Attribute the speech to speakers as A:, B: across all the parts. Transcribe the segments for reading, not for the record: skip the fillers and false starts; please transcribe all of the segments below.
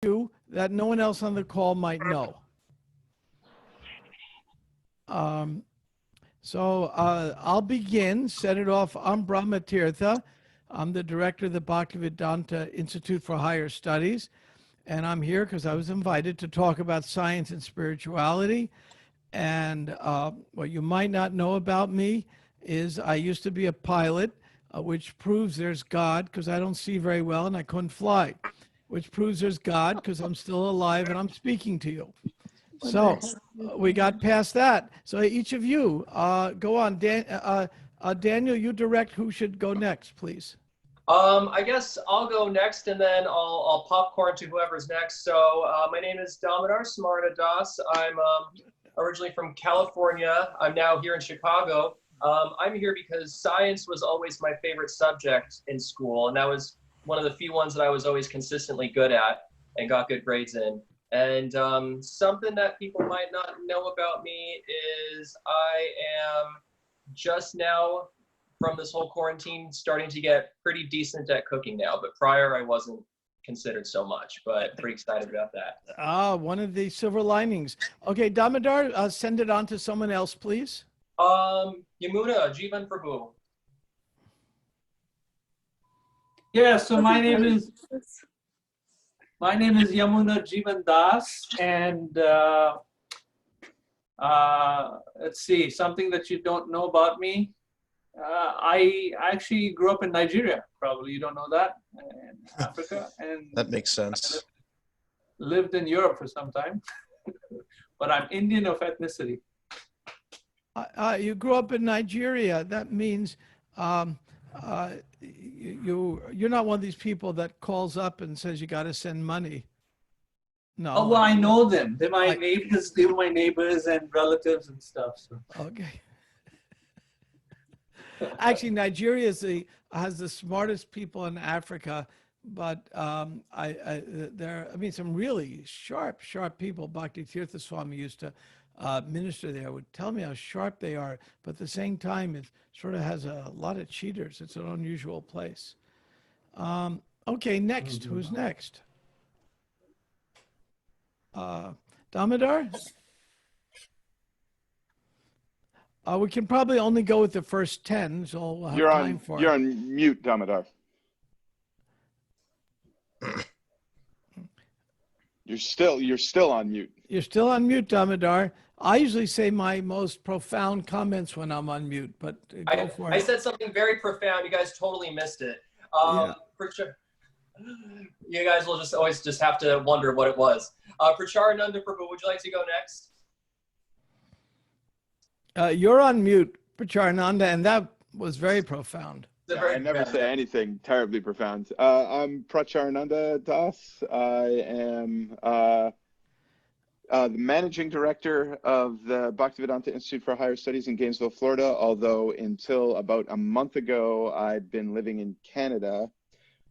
A: you that no one else on the call might know. I'll begin, set it off. I'm Brahmatirtha. I'm the director of the Bhaktivedanta Institute for Higher Studies. And I'm here because I was invited to talk about science and spirituality. And what you might not know about me is I used to be a pilot, which proves there's God because I don't see very well and I couldn't fly, which proves there's God because I'm still alive and I'm speaking to you. So we got past that. So each of you, go on. Daniel, you direct who should go next, please.
B: I guess I'll go next, and then I'll popcorn to whoever's next. So my name is Damodar Das. I'm originally from California. I'm now here in Chicago. I'm here because science was always my favorite subject in school, and that was one of the few ones that I was always consistently good at and got good grades in. And something that people might not know about me is I am just now, from this whole quarantine, starting to get pretty decent at cooking now. But prior, I wasn't considered so much, but pretty excited about that.
A: One of the silver linings. Okay, Damodar, send it on to someone else, please.
B: Yamuna, Jivan Prabhu.
C: Yeah, so my name is Yamuna Jivan Das, and let's see, something that you don't know about me. I actually grew up in Nigeria. Probably you don't know that, in Africa, and
D: that makes sense.
C: Lived in Europe for some time, but I'm Indian of ethnicity.
A: You grew up in Nigeria. That means you're not one of these people that calls up and says you got to send money. No.
C: Oh, well, I know them. They're my neighbors. They were my neighbors and relatives and stuff. So.
A: Okay. Actually, Nigeria has the smartest people in Africa, but I mean, some really sharp people. Bhaktivedanta Swami used to minister there, would tell me how sharp they are, but at the same time, it sort of has a lot of cheaters. It's an unusual place. Okay, next. Who's next? Damodar? We can probably only go with the first 10, so we'll have time for it.
E: You're on mute, Damodar. You're still on mute.
A: You're still on mute, Damodar. I usually say my most profound comments when I'm on mute, but go for it.
B: I said something very profound. You guys totally missed it. For sure. You guys will always have to wonder what it was. Pracarananda Prabhu, would you like to go next?
A: You're on mute, Pracarananda, and that was very profound.
E: I never say anything terribly profound. I'm Pracarananda Das. I am the managing director of the Bhaktivedanta Institute for Higher Studies in Gainesville, Florida, although until about a month ago, I'd been living in Canada,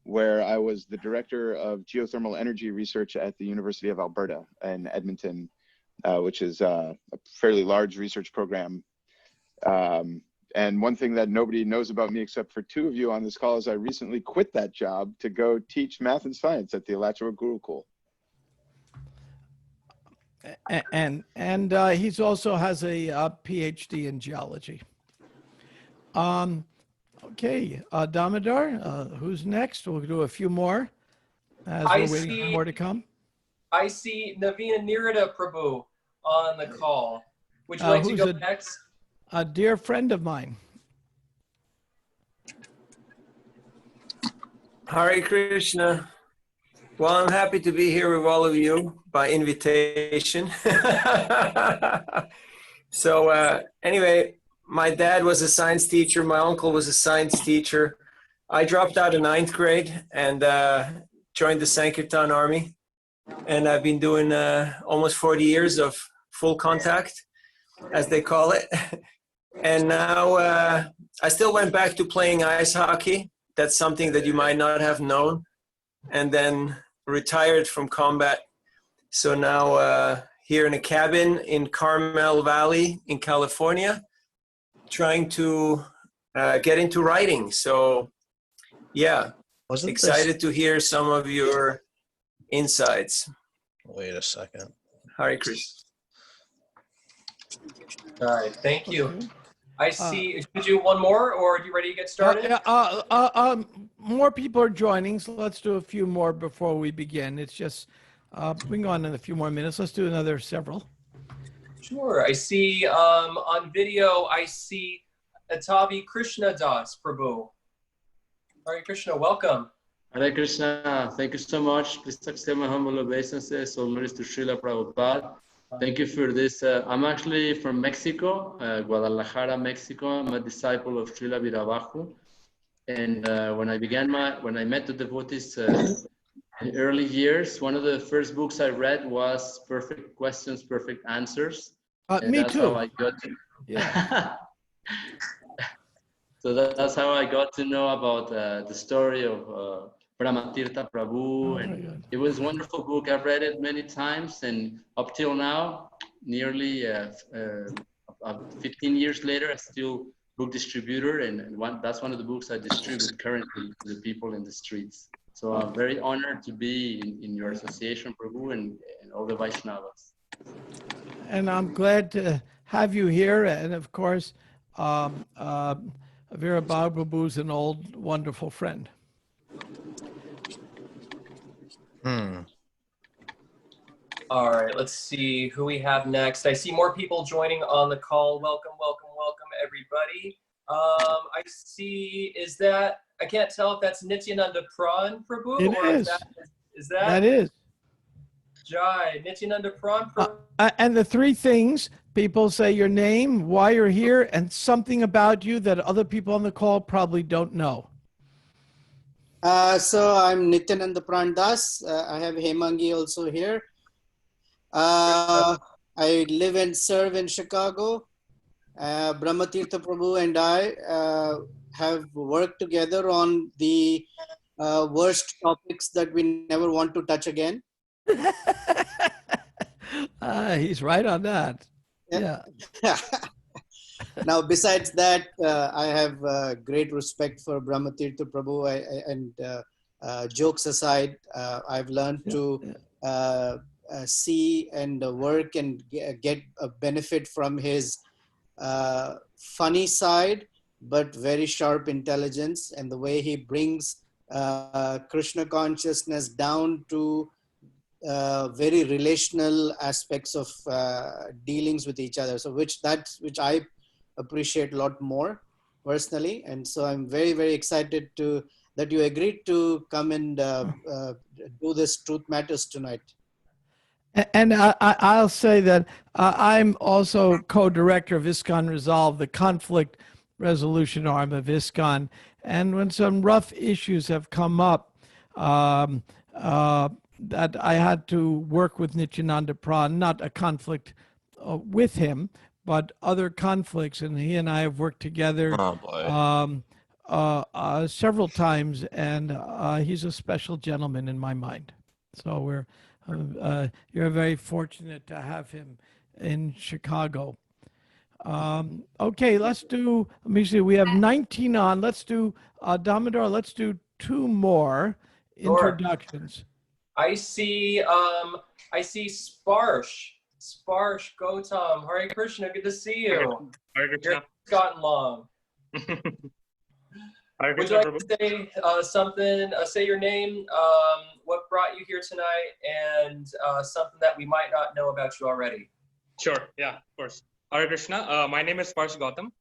E: where I was the director of geothermal energy research at the University of Alberta in Edmonton, which is a fairly large research program. And one thing that nobody knows about me except for two of you on this call is I recently quit that job to go teach math and science at the Alachua Gurukul.
A: And he's also has a PhD in geology. Okay, Damodar, who's next? We'll do a few more as we're waiting for more to come.
B: I see Navina Nirada Prabhu on the call. Would you like to go next?
A: A dear friend of mine.
F: Hare Krishna. Well, I'm happy to be here with all of you by invitation. So anyway, my dad was a science teacher. My uncle was a science teacher. I dropped out of 9th grade and joined the Sankirtan Army. And I've been doing almost 40 years of full contact, as they call it. And now I still went back to playing ice hockey. That's something that you might not have known. And then retired from combat. So now here in a cabin in Carmel Valley in California, trying to get into writing. So yeah, excited to hear some of your insights.
D: Wait a second.
F: Hare Krishna.
B: All right, thank you.
A: Okay.
B: I see. Should we do one more, or are you ready to get started?
A: More people are joining, so let's do a few more before we begin. It's just, we can go on in a few more minutes. Let's do another several.
B: Sure. I see on video, I see Atavi Krishna Das Prabhu. Hare Krishna, welcome.
G: Hare Krishna, thank you so much. Please accept my humble obeisances. All glories to Srila Prabhupada. Thank you for this. I'm actually from Mexico, Guadalajara, Mexico. I'm a disciple of Srila Virabahu. And when I met the devotees in early years, one of the first books I read was Perfect Questions, Perfect Answers. And
A: Me
G: that's
A: too.
G: how I got to,
A: Yeah.
G: So that's how I got to know about the story of Brahmatirtha Prabhu, and it was a wonderful book. I've read it many times, and up till now, nearly 15 years later, I'm still book distributor, and that's one of the books I distribute currently to the people in the streets. So I'm very honored to be in your association, Prabhu, and all the Vaishnavas.
A: And I'm glad to have you here. And of course, Veera Prabhu is an old, wonderful friend.
B: All right, let's see who we have next. I see more people joining on the call. Welcome, welcome, welcome, everybody. I see, I can't tell if that's Nityananda Pran Prabhu,
A: It
B: or
A: is.
B: Is that?
A: That is.
B: Jai, Nityananda Pran Prabhu.
A: And the three things, people say your name, why you're here, and something about you that other people on the call probably don't know.
H: So I'm Nityananda Pran Das. I have Hemangi also here. I live and serve in Chicago. Brahmatirtha Prabhu and I have worked together on the worst topics that we never want to touch again.
A: He's right on that. Yeah.
H: Now, besides that, I have great respect for Brahmatirtha Prabhu. And jokes aside, I've learned to see and work and get a benefit from his funny side, but very sharp intelligence, and the way he brings Krishna consciousness down to very relational aspects of dealings with each other. So which I appreciate a lot more personally. And so I'm very, very excited that you agreed to come and do this Truth Matters tonight.
A: And I'll say that I'm also co-director of ISKCON Resolve, the conflict resolution arm of ISKCON. And when some rough issues have come up, that I had to work with Nityananda Pran, not a conflict with him, but other conflicts. And he and I have worked together several times, and he's a special gentleman in my mind. So you're very fortunate to have him in Chicago. Okay, let me see, we have 19 on. Let's do, Damodar, let's do 2 more introductions.
B: I see Sparsh Gautam. Hare Krishna, good to see you.
I: Hare Krishna.
B: It's gotten long. Would you like to say something, say your name, what brought you here tonight, and something that we might not know about you already?
I: Sure, yeah, of course. Hare Krishna, my name is Sparsh Gautam.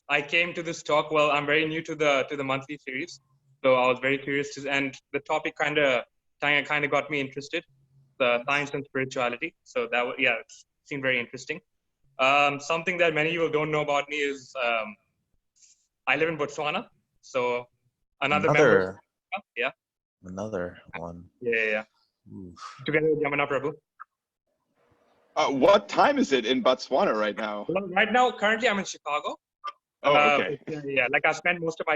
I: I came to this talk, well, I'm very new to the monthly series, so I was very curious and the topic kind of got me interested, the science and spirituality. So that, it seemed very interesting. Something that many people don't know about me is I live in Botswana, so another member. Yeah.
D: Another one.
I: Yeah. Together with Yamuna Prabhu.
E: What time is it in Botswana right now?
I: Well, right now, currently I'm in Chicago.
E: Oh, okay.
I: Yeah, like I spent most of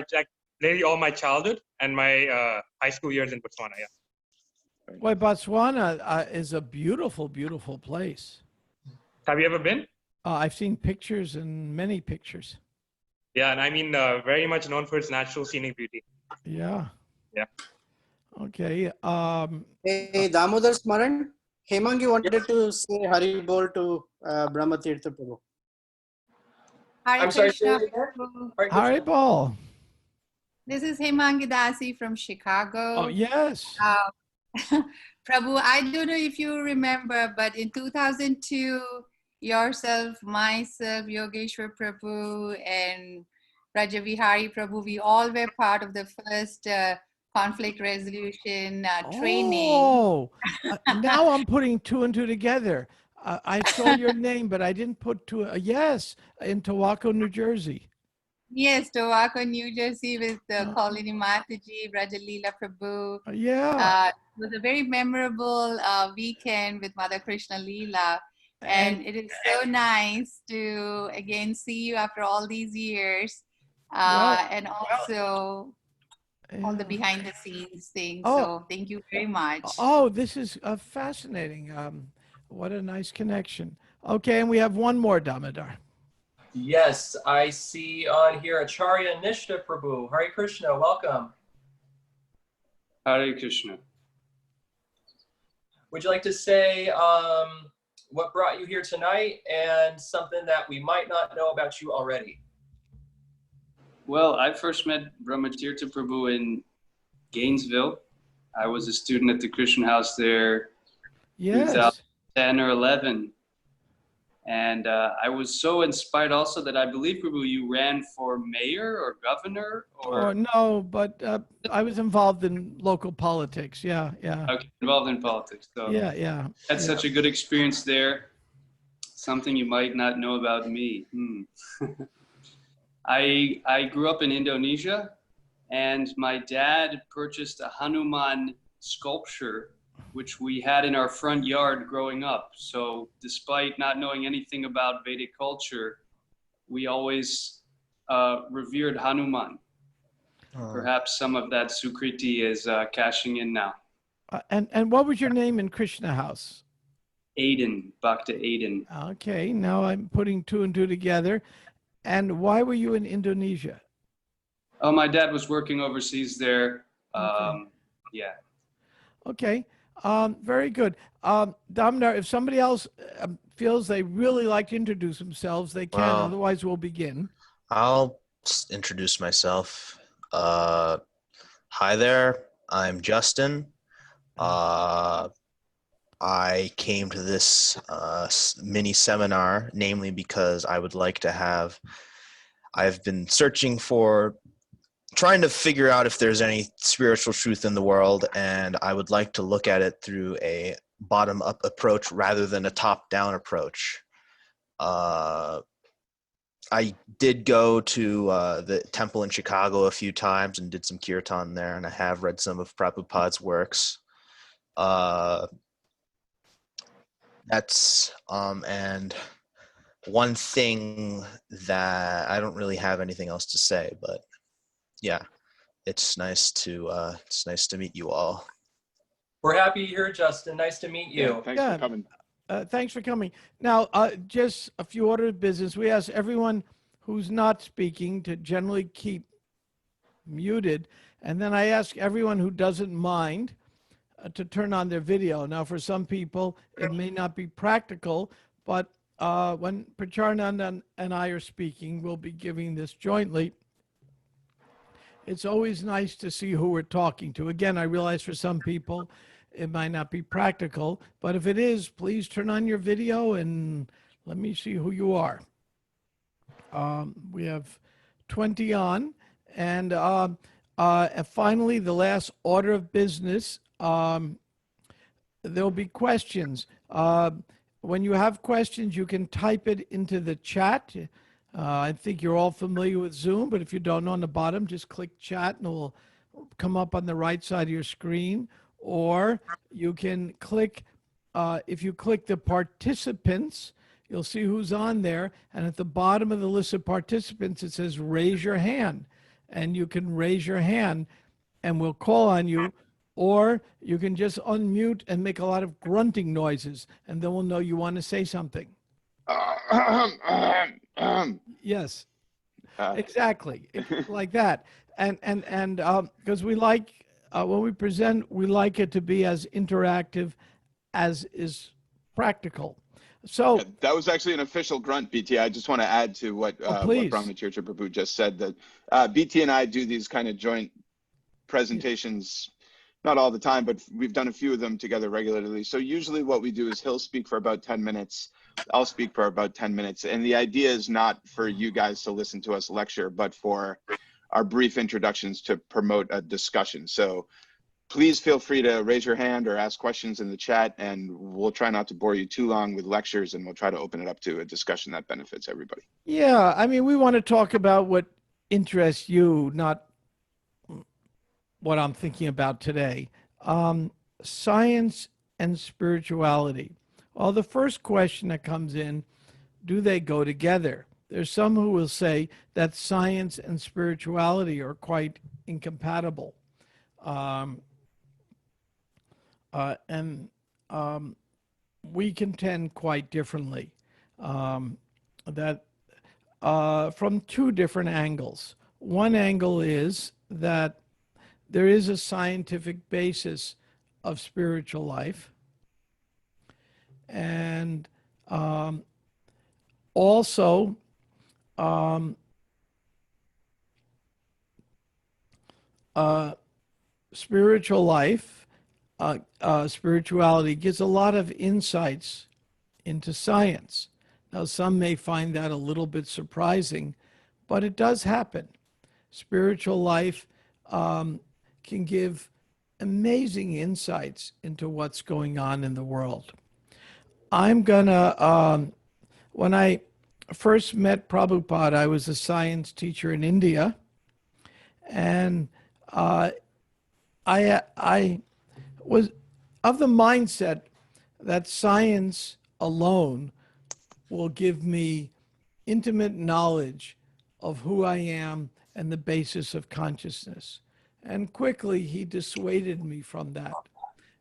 I: nearly all my childhood and my high school years in Botswana, yeah.
A: Boy, Botswana is a beautiful, beautiful place.
I: Have you ever been?
A: I've seen pictures and many pictures.
I: Yeah, and I mean, very much known for its natural scenic beauty.
A: Yeah.
I: Yeah.
A: Okay.
H: Hey, Damodar Smaran, Hemangi wanted to say Hari Bol to Brahmatirtha Prabhu.
B: I'm
J: Hare
B: sorry, say
J: Krishna.
B: it again.
J: Prabhu.
B: Hare
A: Hari
B: Krishna.
A: Bol.
J: This is Hemangi Dasi from
A: Oh,
J: Chicago.
A: yes.
J: Prabhu, I don't know if you remember, but in 2002, yourself, myself, Yogeshwar Prabhu, and Rajavihari Prabhu, we all were part of the first conflict resolution training.
A: Oh, now I'm putting two and two together. I saw your name, but I didn't put two. Yes, in Tawako, New Jersey.
J: Yes, Towako, New Jersey with
A: Oh.
J: Kalini Mataji, Rajalila Prabhu.
A: Yeah.
J: It was a very memorable weekend with Mother Krishna Leela. And it is so nice to again see you after all these years.
A: Well,
J: And also all the
A: yeah.
J: behind the scenes things.
A: Oh.
J: So thank you very much.
A: Oh, this is fascinating. What a nice connection. Okay, and we have one more, Damodar.
B: Yes, I see on here Acharya Nishta Prabhu. Hare Krishna, welcome.
K: Hare Krishna.
B: Would you like to say what brought you here tonight and something that we might not know about you already?
K: Well, I first met Brahmatirtha Prabhu in Gainesville. I was a student at the Christian House there,
A: Yes.
K: 2010 or 11. And I was so inspired also that I believe, Prabhu, you ran for mayor or governor or?
A: Oh, no, but I was involved in local politics. Yeah, yeah.
K: Okay, involved in politics. So
A: Yeah.
K: had such a good experience there. Something you might not know about me. I grew up in Indonesia, and my dad purchased a Hanuman sculpture, which we had in our front yard growing up. So despite not knowing anything about Vedic culture, we always revered Hanuman. Perhaps some of that Sukriti is cashing in now.
A: And what was your name in Krishna House?
K: Aiden, Bhakta Aiden.
A: Okay, now I'm putting two and two together. And why were you in Indonesia?
K: Oh, my dad was working overseas there.
A: Okay.
K: Yeah.
A: Okay, very good. Damodar, if somebody else feels they really like to introduce themselves, they can.
D: Well,
A: Otherwise, we'll begin.
D: I'll introduce myself. Hi there, I'm Justin. I came to this mini seminar, namely because I would like to have, I've been trying to figure out if there's any spiritual truth in the world, and I would like to look at it through a bottom-up approach rather than a top-down approach. I did go to the temple in Chicago a few times and did some kirtan there, and I have read some of Prabhupada's works. And one thing that I don't really have anything else to say, but yeah, it's nice to meet you all.
B: We're happy you're here, Justin. Nice to meet you.
E: Yeah, thanks for coming.
A: Thanks for coming. Now, just a few order of business. We ask everyone who's not speaking to generally keep muted. And then I ask everyone who doesn't mind to turn on their video. Now, for some people, it may not be practical, but when Pracarananda and I are speaking, we'll be giving this jointly. It's always nice to see who we're talking to. Again, I realize for some people, it might not be practical, but if it is, please turn on your video and let me see who you are. We have 20 on, and finally, the last order of business, there'll be questions. When you have questions, you can type it into the chat. I think you're all familiar with Zoom, but if you don't know, on the bottom, just click chat and it will come up on the right side of your screen. Or you can click, if you click the participants, you'll see who's on there. And at the bottom of the list of participants, it says raise your hand. And you can raise your hand and we'll call on you. Or you can just unmute and make a lot of grunting noises, and then we'll know you want to say something. Yes, exactly, like that. And because we like when we present, we like it to be as interactive as is practical. So
E: Yeah, that was actually an official grunt, BT. I just want to add to what
A: please.
E: Brahmatirtha Prabhu just said, that BT and I do these kind of joint presentations, not all the time, but we've done a few of them together regularly. So usually what we do is he'll speak for about 10 minutes. I'll speak for about 10 minutes. And the idea is not for you guys to listen to us lecture, but for our brief introductions to promote a discussion. So please feel free to raise your hand or ask questions in the chat, and we'll try not to bore you too long with lectures, and we'll try to open it up to a discussion that benefits everybody.
A: Yeah, I mean, we want to talk about what interests you, not what I'm thinking about today. Science and spirituality. Well, the first question that comes in, do they go together? There's some who will say that science and spirituality are quite incompatible. We contend quite differently, that from two different angles. One angle is that there is a scientific basis of spiritual life, and also spiritual life, spirituality gives a lot of insights into science. Now, some may find that a little bit surprising, but it does happen. Spiritual life can give amazing insights into what's going on in the world. I'm gonna, when I first met Prabhupada, I was a science teacher in India, and I was of the mindset that science alone will give me intimate knowledge of who I am and the basis of consciousness. And quickly he dissuaded me from that.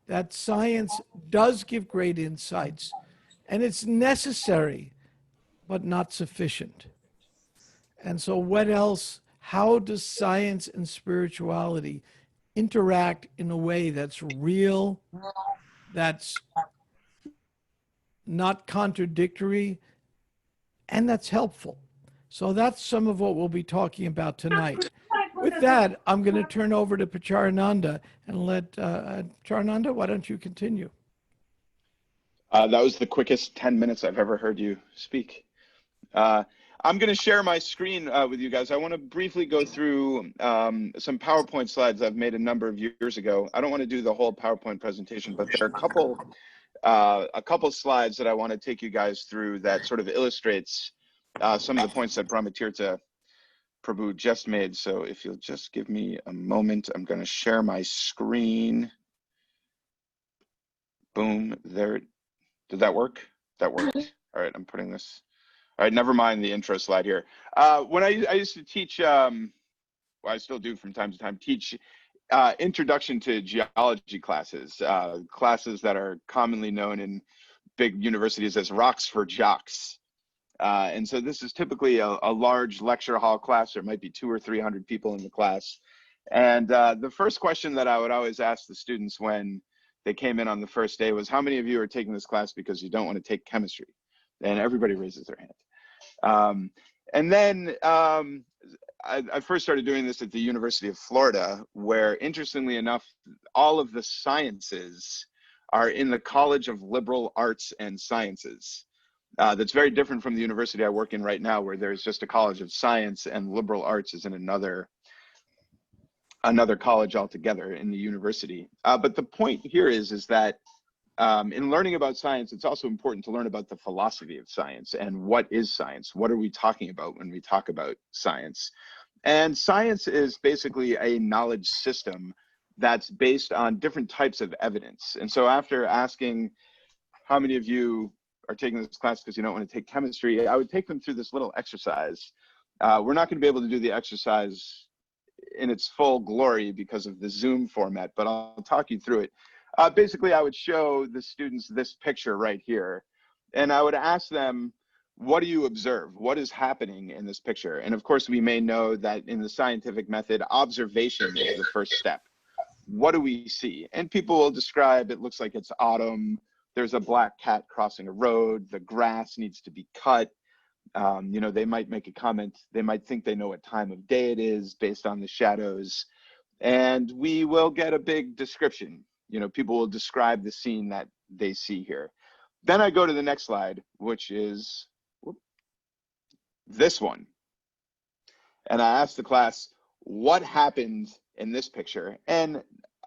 A: That science does give great insights, and it's necessary, but not sufficient. And so what else, how does science and spirituality interact in a way that's real, that's not contradictory, and that's helpful? So that's some of what we'll be talking about tonight. With that, I'm going to turn over to Pracarananda and let Pracarananda, why don't you continue?
E: That was the quickest 10 minutes I've ever heard you speak. I'm going to share my screen with you guys. I want to briefly go through some PowerPoint slides I've made a number of years ago. I don't want to do the whole PowerPoint presentation, but there are a couple slides that I want to take you guys through that sort of illustrates some of the points that Brahmatirtha Prabhu just made. So if you'll just give me a moment, I'm going to share my screen. Boom, there. Did that work? That worked. All right, I'm putting this. All right, never mind the intro slide here. When I used to teach, well, I still do from time to time, teach introduction to geology classes, classes that are commonly known in big universities as rocks for jocks. And so this is typically a large lecture hall class. There might be 200 or 300 people in the class. And the first question that I would always ask the students when they came in on the first day was, how many of you are taking this class because you don't want to take chemistry? And everybody raises their hand. And then I first started doing this at the University of Florida, where interestingly enough, all of the sciences are in the College of Liberal Arts and Sciences. That's very different from the university I work in right now, where there's just a College of Science and Liberal Arts is in another college altogether in the university. But the point here is that in learning about science, it's also important to learn about the philosophy of science and what is science? What are we talking about when we talk about science? And science is basically a knowledge system that's based on different types of evidence. And so after asking how many of you are taking this class because you don't want to take chemistry, I would take them through this little exercise. We're not going to be able to do the exercise in its full glory because of the Zoom format, but I'll talk you through it. Basically, I would show the students this picture right here, and I would ask them, what do you observe? What is happening in this picture? And of course, we may know that in the scientific method, observation is the first step. what do we see? And people will describe, it looks like it's autumn. There's a black cat crossing a road. The grass needs to be cut. You know, they might make a comment. They might think they know what time of day it is based on the shadows. And we will get a big description. You know, people will describe the scene that they see here. Then I go to the next slide, which is this one. And I asked the class, what happened in this picture? And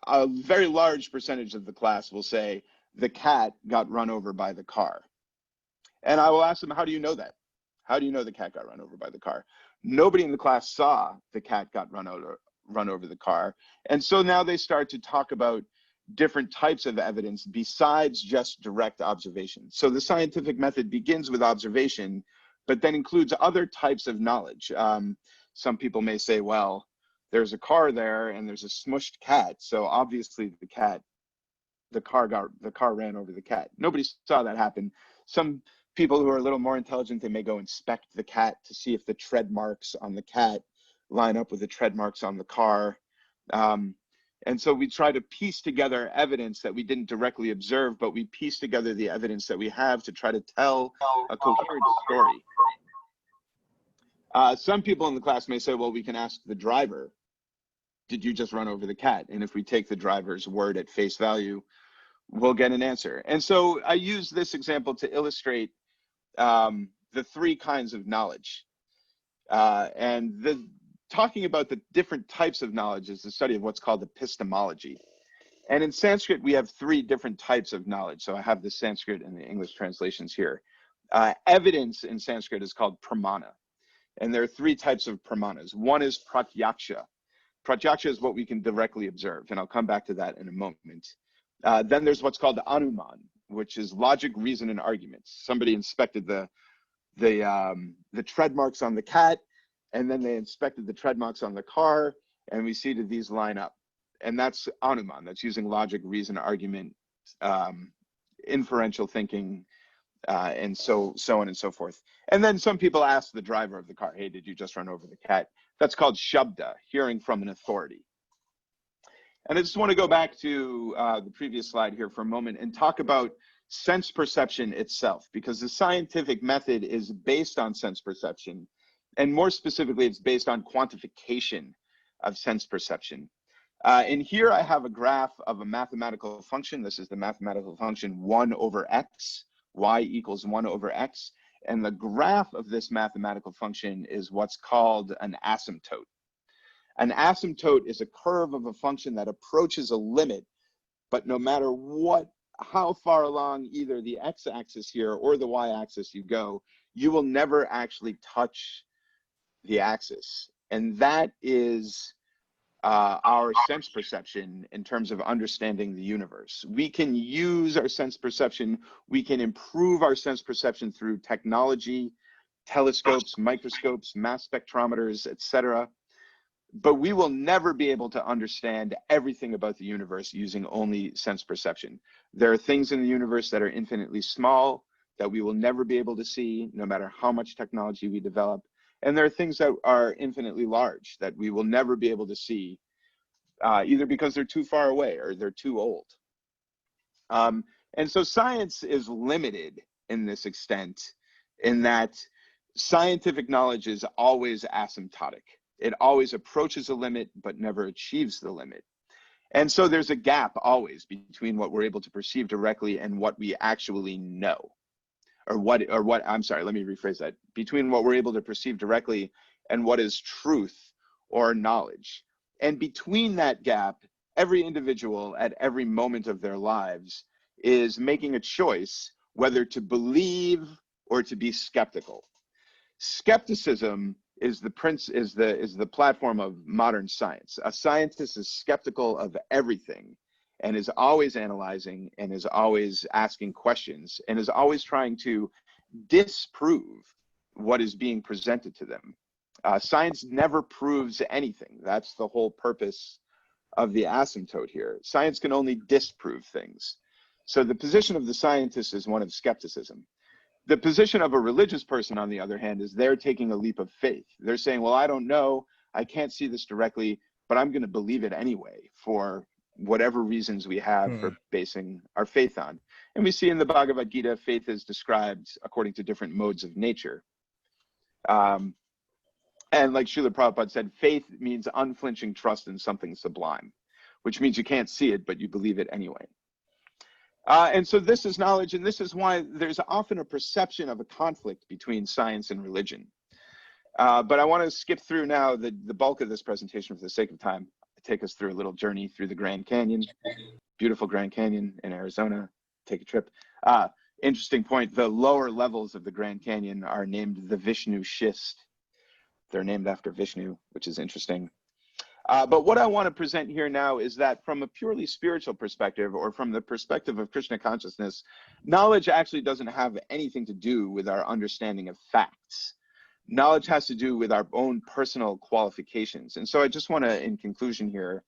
E: a very large percentage of the class will say, the cat got run over by the car. And I will ask them, how do you know that? How do you know the cat got run over by the car? Nobody in the class saw the cat got run over the car. And so now they start to talk about different types of evidence besides just direct observation. So the scientific method begins with observation, but then includes other types of knowledge. Some people may say, well, there's a car there and there's a smushed cat. So obviously the car ran over the cat. Nobody saw that happen. Some people who are a little more intelligent, they may go inspect the cat to see if the tread marks on the cat line up with the tread marks on the car. And so we try to piece together evidence that we didn't directly observe, but we piece together the evidence that we have to try to tell a coherent story. Some people in the class may say, well, we can ask the driver, did you just run over the cat? And if we take the driver's word at face value, we'll get an answer. And so I use this example to illustrate the three kinds of knowledge. Talking about the different types of knowledge is the study of what's called epistemology. And in Sanskrit, we have three different types of knowledge. So I have the Sanskrit and the English translations here. Evidence in Sanskrit is called pramana. And there are three types of pramanas. One is pratyaksha. Pratyaksha is what we can directly observe, and I'll come back to that in a moment. Then there's what's called the anuman, which is logic, reason, and arguments. Somebody inspected the tread marks on the cat, and then they inspected the tread marks on the car, and we see that these line up. And that's anuman. That's using logic, reason, argument, inferential thinking, and so on and so forth. And then some people ask the driver of the car, hey, did you just run over the cat? That's called shabda, hearing from an authority. And I just want to go back to the previous slide here for a moment and talk about sense perception itself, because the scientific method is based on sense perception. And more specifically, it's based on quantification of sense perception. And here I have a graph of a mathematical function. This is the mathematical function 1 over x, y equals 1 over x. And the graph of this mathematical function is what's called an asymptote. An asymptote is a curve of a function that approaches a limit, but no matter how far along either the x-axis here or the y-axis you go, you will never actually touch the axis. And that is our sense perception in terms of understanding the universe. We can use our sense perception, we can improve our sense perception through technology, telescopes, microscopes, mass spectrometers, etc. But we will never be able to understand everything about the universe using only sense perception. There are things in the universe that are infinitely small that we will never be able to see, no matter how much technology we develop. And there are things that are infinitely large that we will never be able to see, either because they're too far away or they're too old. And so science is limited in this extent, in that scientific knowledge is always asymptotic. It always approaches a limit, but never achieves the limit. And so there's a gap always between what we're able to perceive directly and what we actually know. I'm sorry, let me rephrase that. Between what we're able to perceive directly and what is truth or knowledge. And between that gap, every individual at every moment of their lives is making a choice whether to believe or to be skeptical. Skepticism is the platform of modern science. A scientist is skeptical of everything and is always analyzing and is always asking questions and is always trying to disprove what is being presented to them. Science never proves anything. That's the whole purpose of the asymptote here. Science can only disprove things. So the position of the scientist is one of skepticism. The position of a religious person, on the other hand, is they're taking a leap of faith. They're saying, well, I don't know, I can't see this directly, but I'm going to believe it anyway for whatever reasons we have for basing our faith on. And we see in the Bhagavad Gita, faith is described according to different modes of nature. And like Srila Prabhupada said, faith means unflinching trust in something sublime, which means you can't see it, but you believe it anyway. And so this is knowledge, and this is why there's often a perception of a conflict between science and religion. But I want to skip through now the bulk of this presentation for the sake of time. Take us through a little journey through the Grand Canyon, beautiful Grand Canyon in Arizona. Take a trip. Interesting point, the lower levels of the Grand Canyon are named the Vishnu Schist. They're named after Vishnu, which is interesting. But what I want to present here now is that from a purely spiritual perspective, or from the perspective of Krishna consciousness, knowledge actually doesn't have anything to do with our understanding of facts. Knowledge has to do with our own personal qualifications. And so I just want to, in conclusion here,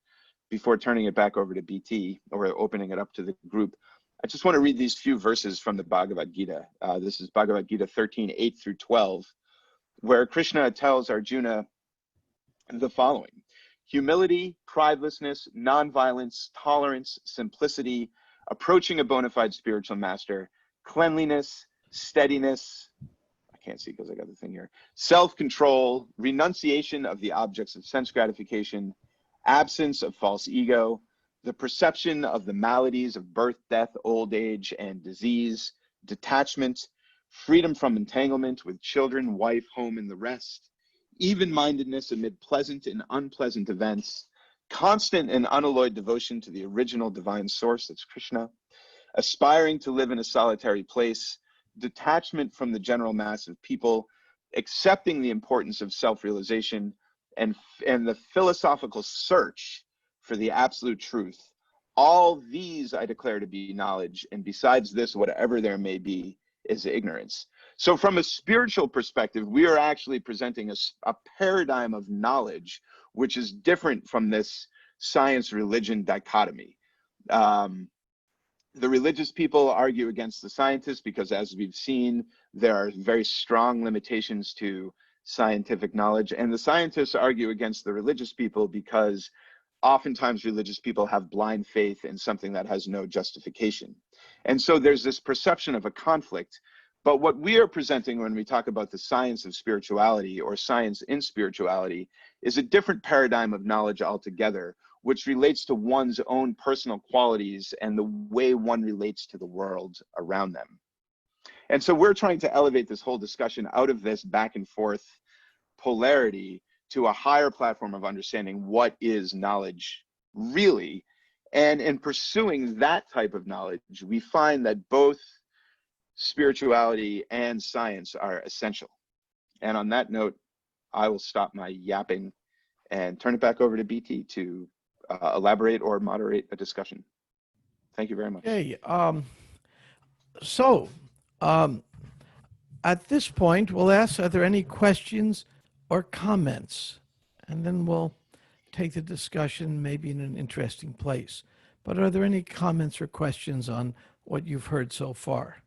E: before turning it back over to BT or opening it up to the group, I just want to read these few verses from the Bhagavad Gita. This is Bhagavad Gita 13, 8 through 12, where Krishna tells Arjuna the following: humility, pridelessness, nonviolence, tolerance, simplicity, approaching a bona fide spiritual master, cleanliness, steadiness, can't see because I got the thing here, self-control, renunciation of the objects of sense gratification, absence of false ego, the perception of the maladies of birth, death, old age, and disease, detachment, freedom from entanglement with children, wife, home, and the rest, even-mindedness amid pleasant and unpleasant events, constant and unalloyed devotion to the original divine source, that's Krishna, aspiring to live in a solitary place, detachment from the general mass of people, accepting the importance of self-realization, and the philosophical search for the absolute truth. All these I declare to be knowledge, and besides this, whatever there may be is ignorance. So from a spiritual perspective, we are actually presenting a paradigm of knowledge, which is different from this science-religion dichotomy. The religious people argue against the scientists because, as we've seen, there are very strong limitations to scientific knowledge. And the scientists argue against the religious people because oftentimes religious people have blind faith in something that has no justification. And so there's this perception of a conflict. But what we are presenting when we talk about the science of spirituality or science in spirituality is a different paradigm of knowledge altogether, which relates to one's own personal qualities and the way one relates to the world around them. And so we're trying to elevate this whole discussion out of this back and forth polarity to a higher platform of understanding what is knowledge really. And in pursuing that type of knowledge, we find that both spirituality and science are essential. And on that note, I will stop my yapping and turn it back over to BT to elaborate or moderate a discussion. Thank you very much.
A: Okay. At this point, we'll ask, are there any questions or comments? And then we'll take the discussion maybe in an interesting place. But are there any comments or questions on what you've heard so far?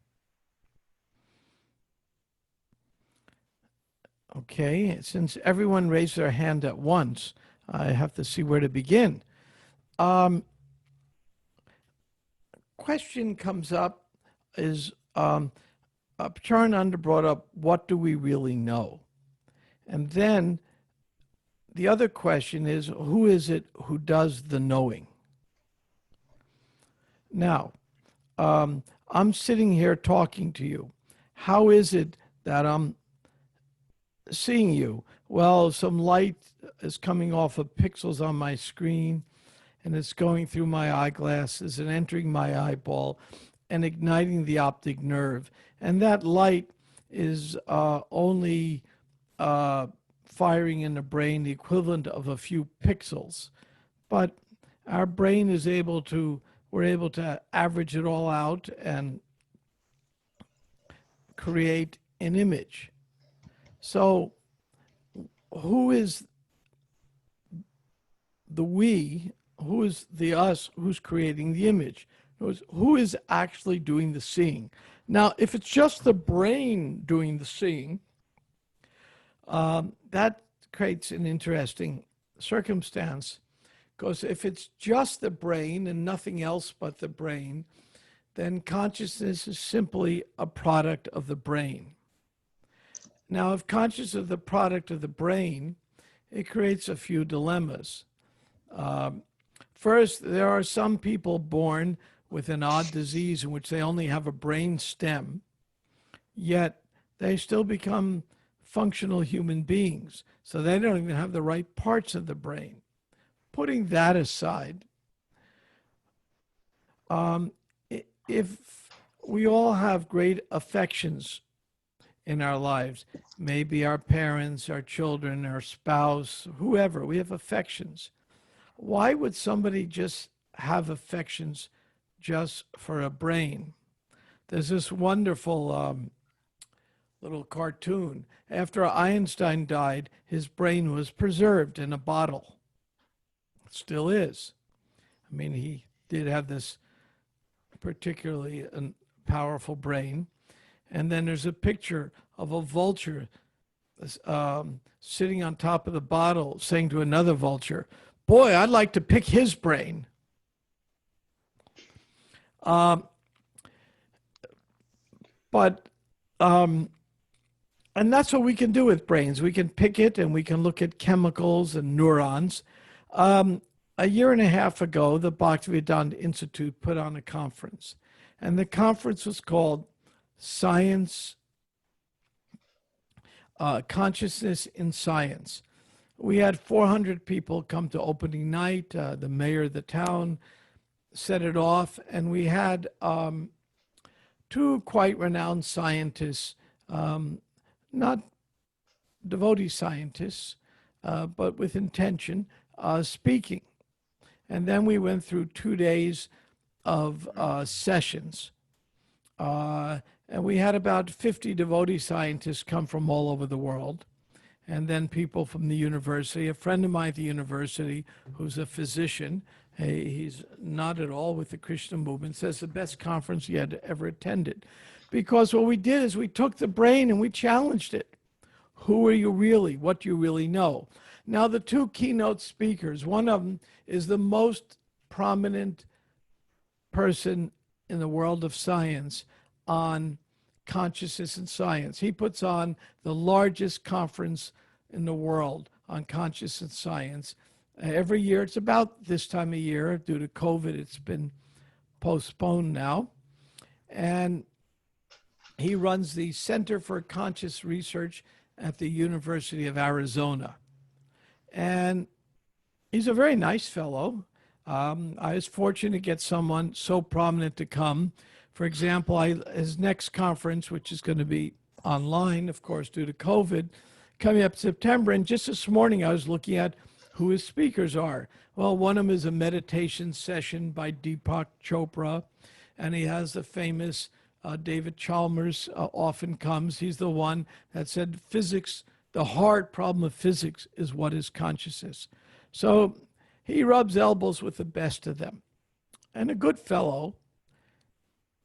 A: Okay, since everyone raised their hand at once, I have to see where to begin. Question comes up is, Pracarananda brought up, what do we really know? And then the other question is, who is it who does the knowing? Now, I'm sitting here talking to you. How is it that I'm seeing you? Well, some light is coming off of pixels on my screen, and it's going through my eyeglasses and entering my eyeball and igniting the optic nerve. And that light is only firing in the brain the equivalent of a few pixels. But our brain is able to, we're able to average it all out and create an image. So who is the we, who is the us, who's creating the image? Who is actually doing the seeing? Now, if it's just the brain doing the seeing, that creates an interesting circumstance, Because if it's just the brain and nothing else but the brain, then consciousness is simply a product of the brain. Now, if consciousness is the product of the brain, it creates a few dilemmas. First, there are some people born with an odd disease in which they only have a brain stem, yet they still become functional human beings. So they don't even have the right parts of the brain. Putting that aside, if we all have great affections in our lives, maybe our parents, our children, our spouse, whoever, we have affections. Why would somebody just have affections just for a brain? There's this wonderful little cartoon. After Einstein died, his brain was preserved in a bottle. It still is. I mean, he did have this particularly powerful brain. And then there's a picture of a vulture sitting on top of the bottle saying to another vulture, "Boy, I'd like to pick his brain." And that's what we can do with brains. We can pick it and we can look at chemicals and neurons. A year and a half ago, the Bhaktivedanta Institute put on a conference. And the conference was called Science, Consciousness in Science. We had 400 people come to opening night. The mayor of the town set it off. And we had two quite renowned scientists, not devotee scientists, but with intention, speaking. And then we went through 2 days of sessions. And we had about 50 devotee scientists come from all over the world. And then people from the university. A friend of mine at the university who's a physician, he's not at all with the Krishna movement, says the best conference he had ever attended. Because what we did is we took the brain and we challenged it. Who are you really? What do you really know? Now, the two keynote speakers, one of them is the most prominent person in the world of science on consciousness and science. He puts on the largest conference in the world on consciousness and science. Every year, it's about this time of year. Due to COVID, it's been postponed now. And he runs the Center for Conscious Research at the University of Arizona. And he's a very nice fellow. I was fortunate to get someone so prominent to come. For example, his next conference, which is going to be online, of course, due to COVID, coming up September. And just this morning, I was looking at who his speakers are. Well, one of them is a meditation session by Deepak Chopra. And he has the famous David Chalmers often comes. He's the one that said physics, the hard problem of physics is what is consciousness. So he rubs elbows with the best of them. And a good fellow,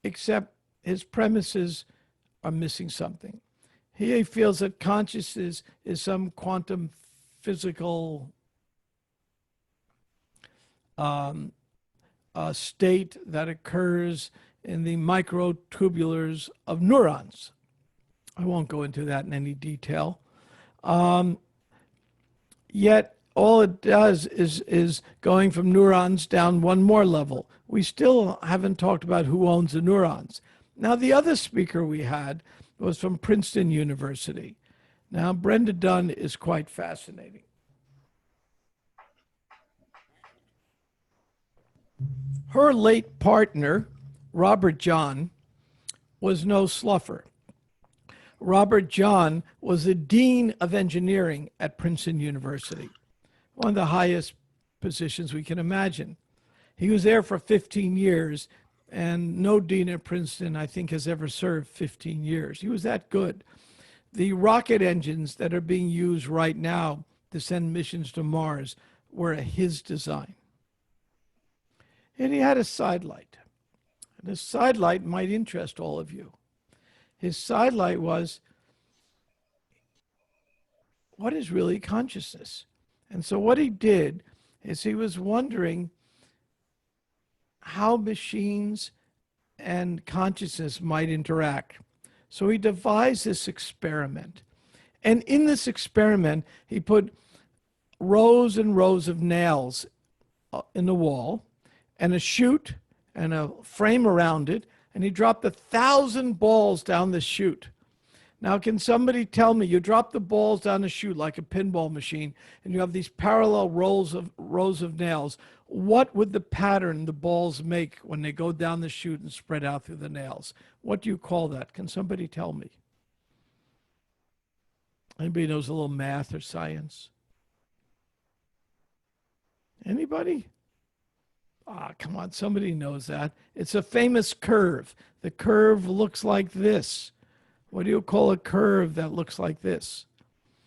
A: except his premises are missing something. He feels that consciousness is some quantum physical state that occurs in the microtubulars of neurons. I won't go into that in any detail. Yet all it does is going from neurons down one more level. We still haven't talked about who owns the neurons. Now, the other speaker we had was from Princeton University. Now, Brenda Dunn is quite fascinating. Her late partner, Robert John, was no sluffer. Robert John was the dean of engineering at Princeton University, one of the highest positions we can imagine. He was there for 15 years, and no dean at Princeton, I think, has ever served 15 years. He was that good. The rocket engines that are being used right now to send missions to Mars were his design. And he had a sidelight. And his sidelight might interest all of you. His sidelight was, what is really consciousness? And so what he did is he was wondering how machines and consciousness might interact. So he devised this experiment. And in this experiment, he put rows and rows of nails in the wall and a chute and a frame around it, and he dropped 1,000 balls down the chute. Now, can somebody tell me, you drop the balls down the chute like a pinball machine, and you have these parallel rows of nails. What would the pattern the balls make when they go down the chute and spread out through the nails? What do you call that? Can somebody tell me? Anybody knows a little math or science? Anybody? Ah, come on, somebody knows that. It's a famous curve. The curve looks like this. What do you call a curve that looks like this?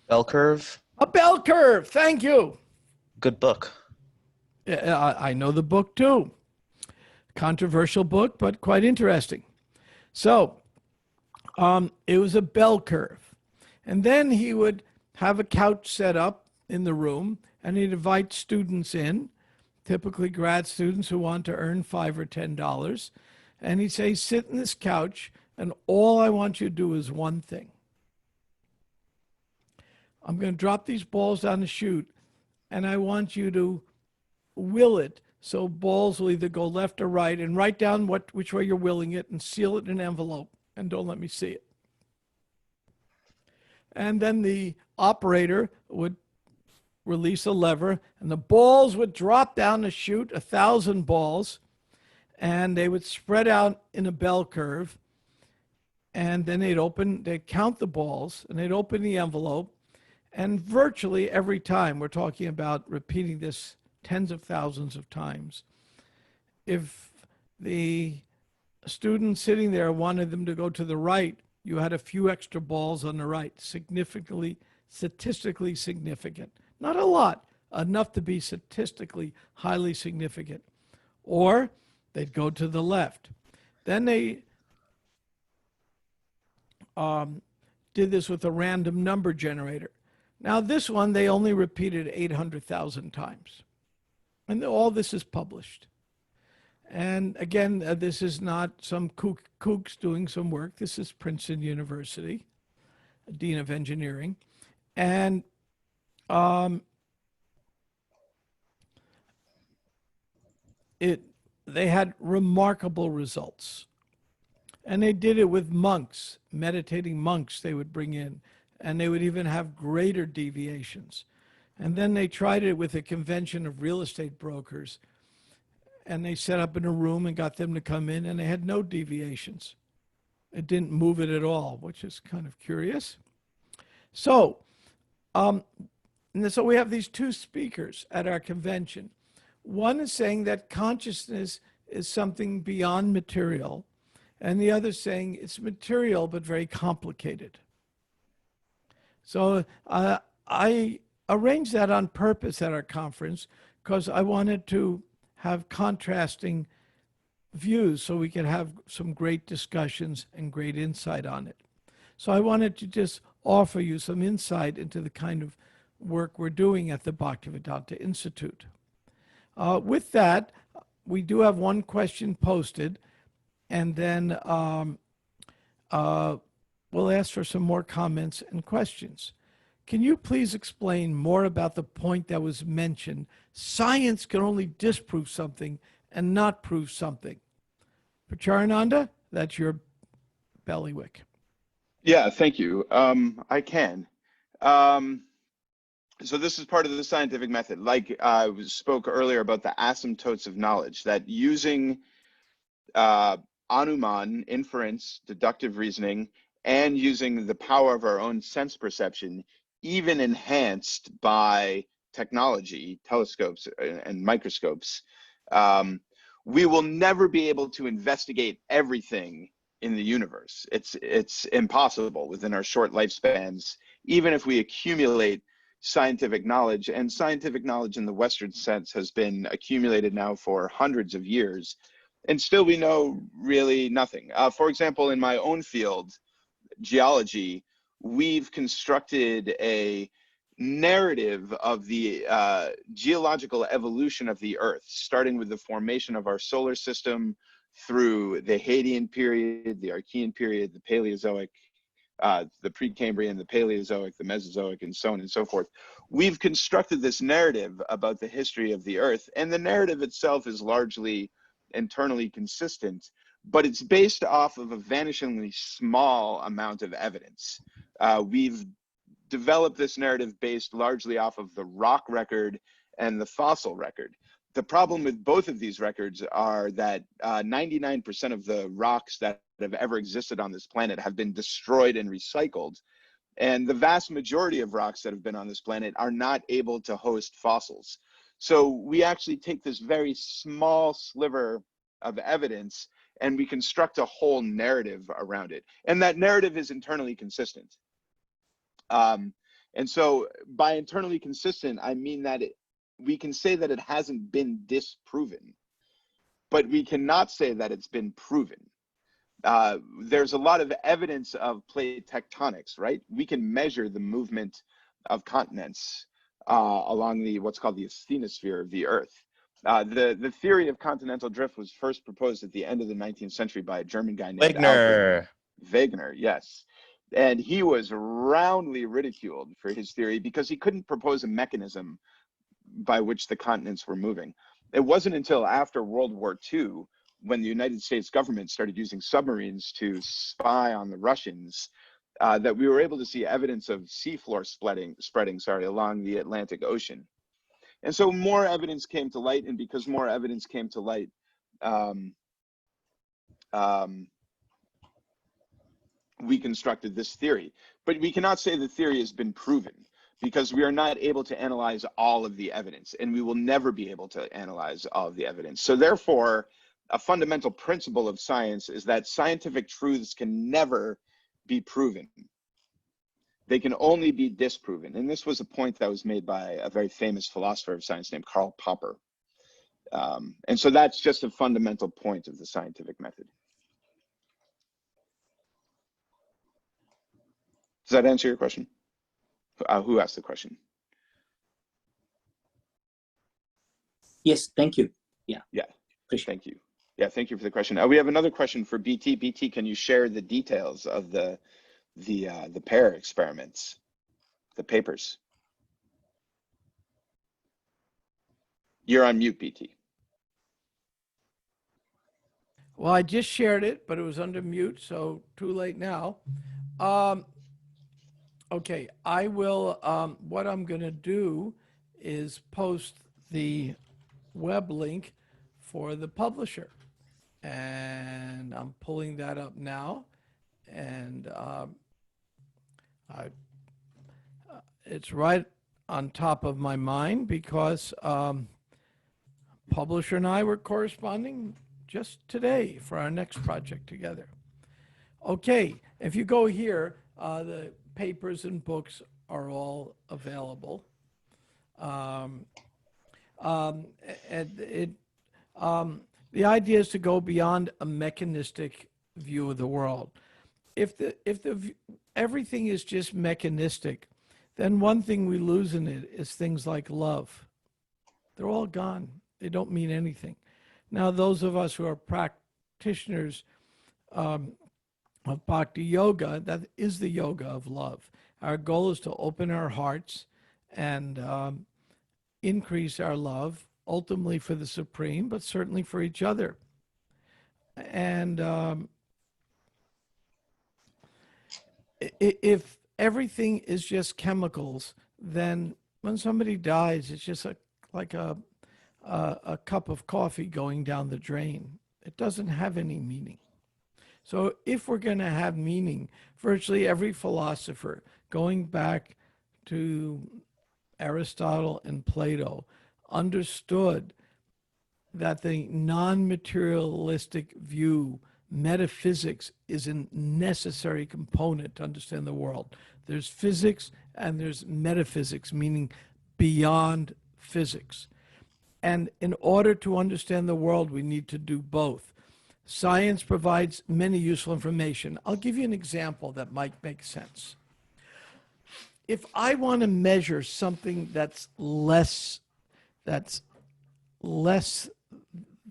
D: Bell curve.
A: A bell curve. Thank you.
D: Good book.
A: Yeah, I know the book too. Controversial book, but quite interesting. So it was a bell curve. And then he would have a couch set up in the room, and he'd invite students in, typically grad students who want to earn $5 or $10. And he'd say, sit in this couch, and all I want you to do is one thing. I'm going to drop these balls down the chute, and I want you to will it so balls will either go left or right, and write down which way you're willing it and seal it in an envelope, and don't let me see it. And then the operator would release a lever, and the balls would drop down the chute, 1,000 balls, and they would spread out in a bell curve. And then they'd count the balls, and they'd open the envelope. And virtually every time, we're talking about repeating this tens of thousands of times, if the student sitting there wanted them to go to the right, you had a few extra balls on the right, statistically significant. Not a lot, enough to be statistically highly significant. Or they'd go to the left. Then they did this with a random number generator. Now this one, they only repeated 800,000 times. And all this is published. And again, this is not some kooks doing some work. This is Princeton University, Dean of Engineering. And they had remarkable results. And they did it with monks, meditating monks they would bring in. And they would even have greater deviations. And then they tried it with a convention of real estate brokers. And they set up in a room and got them to come in, and they had no deviations. It didn't move it at all, which is kind of curious. So, so we have these two speakers at our convention. One is saying that consciousness is something beyond material, and the other saying it's material but very complicated. So I arranged that on purpose at our conference because I wanted to have contrasting views so we could have some great discussions and great insight on it. So I wanted to just offer you some insight into the kind of work we're doing at the Bhaktivedanta Institute. With that, we do have one question posted, and then we'll ask for some more comments and questions. Can you please explain more about the point that was mentioned? Science can only disprove something and not prove something. Pracarananda, that's your bellywick.
E: Yeah, thank you. I can. So this is part of the scientific method. Like I spoke earlier about the asymptotes of knowledge, that using Anuman, inference, deductive reasoning, and using the power of our own sense perception, even enhanced by technology, telescopes and microscopes, we will never be able to investigate everything in the universe. It's impossible within our short lifespans, even if we accumulate scientific knowledge. And scientific knowledge in the Western sense has been accumulated now for hundreds of years, and still we know really nothing. For example, in my own field, geology, we've constructed a narrative of the geological evolution of the Earth, starting with the formation of our solar system through the Hadean period, the Archean period, the Paleozoic, the Precambrian, the Paleozoic, the Mesozoic, and so on and so forth. We've constructed this narrative about the history of the Earth, and the narrative itself is largely internally consistent, but it's based off of a vanishingly small amount of evidence. We've developed this narrative based largely off of the rock record and the fossil record. The problem with both of these records are that 99% of the rocks that have ever existed on this planet have been destroyed and recycled. And the vast majority of rocks that have been on this planet are not able to host fossils. So we actually take this very small sliver of evidence and we construct a whole narrative around it. And that narrative is internally consistent. And so by internally consistent, I mean that we can say that it hasn't been disproven, but we cannot say that it's been proven. There's a lot of evidence of plate tectonics, right? We can measure the movement of continents along the what's called the asthenosphere of the Earth. The theory of continental drift was first proposed at the end of the 19th century by a German guy named Alfred Wegener, yes. And he was roundly ridiculed for his theory because he couldn't propose a mechanism by which the continents were moving. It wasn't until after World War II, when the United States government started using submarines to spy on the Russians, that we were able to see evidence of seafloor spreading along the Atlantic Ocean. And so more evidence came to light, and because more evidence came to light, we constructed this theory. But we cannot say the theory has been proven because we are not able to analyze all of the evidence, and we will never be able to analyze all of the evidence. So therefore, a fundamental principle of science is that scientific truths can never be proven. They can only be disproven. And this was a point that was made by a very famous philosopher of science named Karl Popper. And so that's just a fundamental point of the scientific method. Does that answer your question? Who asked the question?
L: Yes, thank you. Yeah.
E: Yeah,
L: appreciate
E: thank you. Yeah, thank you for the question. We have another question for BT. BT, can you share the details of the pair experiments, the papers? You're on mute, BT.
A: Well, I just shared it, but it was under mute, so too late now. Okay, I will, what I'm going to do is post the web link for the publisher. And I'm pulling that up now. And it's right on top of my mind because publisher and I were corresponding just today for our next project together. Okay, if you go here, the papers and books are all available. The idea is to go beyond a mechanistic view of the world. If everything is just mechanistic, then one thing we lose in it is things like love. They're all gone. They don't mean anything. Now, those of us who are practitioners of Bhakti Yoga, that is the yoga of love. Our goal is to open our hearts and increase our love, ultimately for the Supreme, but certainly for each other. And if everything is just chemicals, then when somebody dies, it's just like a cup of coffee going down the drain. It doesn't have any meaning. So if we're going to have meaning, virtually every philosopher, going back to Aristotle and Plato, understood that the non-materialistic view, metaphysics, is a necessary component to understand the world. There's physics and there's metaphysics, meaning beyond physics. And in order to understand the world, we need to do both. Science provides many useful information. I'll give you an example that might make sense. if I want to measure something that's less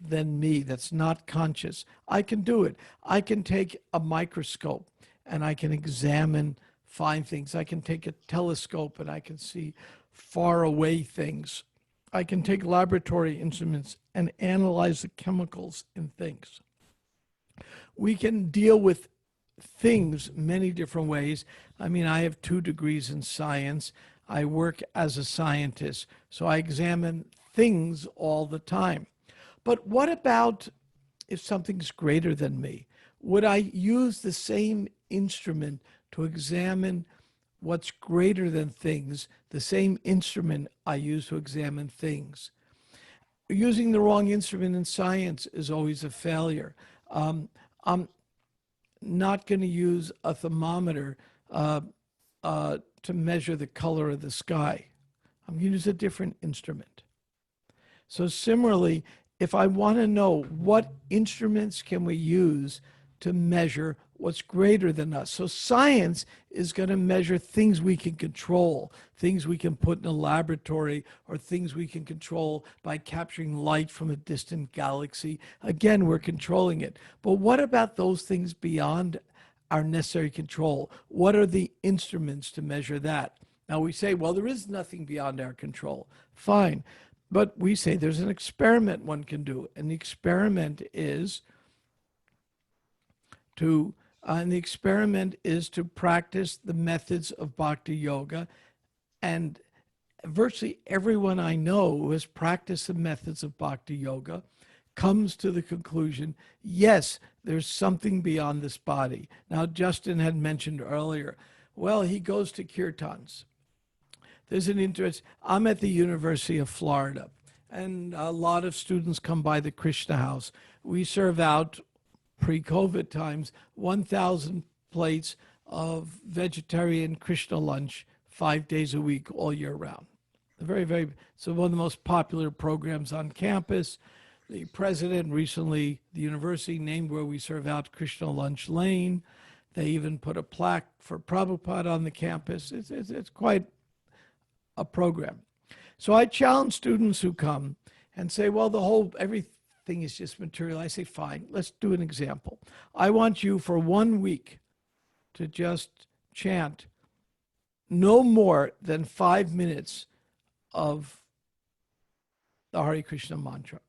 A: than me, that's not conscious, I can do it. I can take a microscope and I can examine fine things. I can take a telescope and I can see far away things. I can take laboratory instruments and analyze the chemicals in things. We can deal with things many different ways. I mean, I have 2 degrees in science. I work as a scientist, so I examine things all the time. But what about if something's greater than me? Would I use the same instrument to examine what's greater than things, the same instrument I use to examine things? Using the wrong instrument in science is always a failure. I'm not going to use a thermometer to measure the color of the sky. I'm going to use a different instrument. So similarly, if I want to know what instruments can we use to measure what's greater than us. So science is going to measure things we can control, things we can put in a laboratory, or things we can control by capturing light from a distant galaxy. Again, we're controlling it. But what about those things beyond our necessary control? What are the instruments to measure that? Now we say, well, there is nothing beyond our control. Fine. But we say there's an experiment one can do. And the experiment is to practice the methods of bhakti yoga. And virtually everyone I know who has practiced the methods of bhakti yoga comes to the conclusion, yes, there's something beyond this body. Now, Justin had mentioned earlier, well, he goes to kirtans. There's an interest. I'm at the University of Florida, and a lot of students come by the Krishna House. We serve out, pre-COVID times, 1,000 plates of vegetarian Krishna lunch 5 days a week, all year round. So one of the most popular programs on campus. The president recently, the university named where we serve out Krishna Lunch Lane. They even put a plaque for Prabhupada on the campus. It's quite a program. So I challenge students who come and say, well, everything is just material. I say, fine, let's do an example. I want you for 1 week to just chant no more than 5 minutes of the Hare Krishna mantra.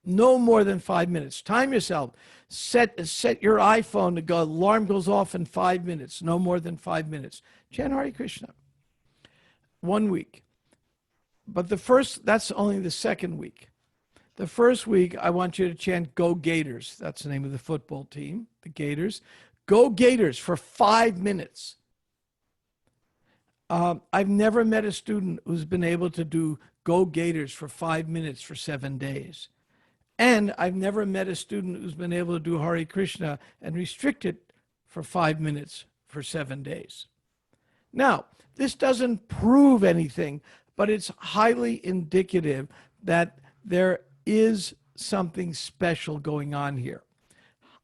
A: No more than 5 minutes. Time yourself. Set your iPhone to go. Alarm goes off in 5 minutes. No more than 5 minutes. Chant Hare Krishna. 1 week. But that's only the second week. The first week, I want you to chant Go Gators. That's the name of the football team, the Gators. Go Gators for 5 minutes. I've never met a student who's been able to do Go Gators for 5 minutes for 7 days. And I've never met a student who's been able to do Hare Krishna and restrict it for 5 minutes for 7 days. Now, this doesn't prove anything, but it's highly indicative that there is something special going on here.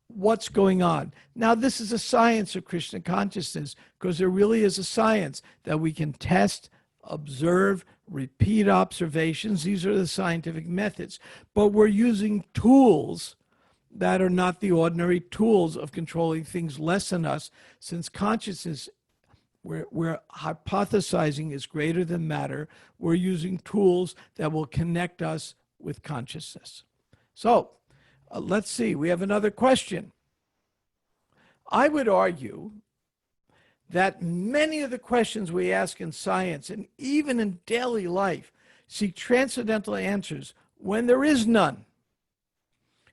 A: What's going on? Now, this is a science of Krishna consciousness, because there really is a science that we can test, observe, repeat observations. These are the scientific methods. But we're using tools that are not the ordinary tools of controlling things less than us, since consciousness, we're hypothesizing, is greater than matter. We're using tools that will connect us with consciousness. So let's see. We have another question. I would argue that many of the questions we ask in science and even in daily life seek transcendental answers when there is none.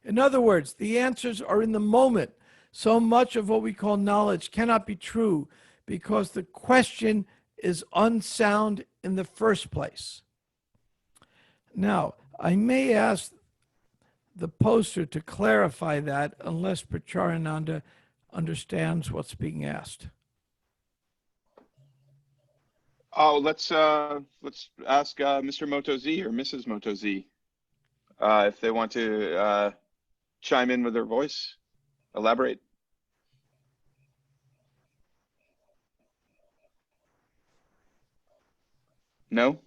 A: In other words, the answers are in the moment. So much of what we call knowledge cannot be true because the question is unsound in the first place. Now, I may ask the poster to clarify that unless Pracarananda understands what's being asked.
E: Oh, let's ask Mr. Moto Z or Mrs. Moto Z if they want to chime in with their voice, elaborate. No?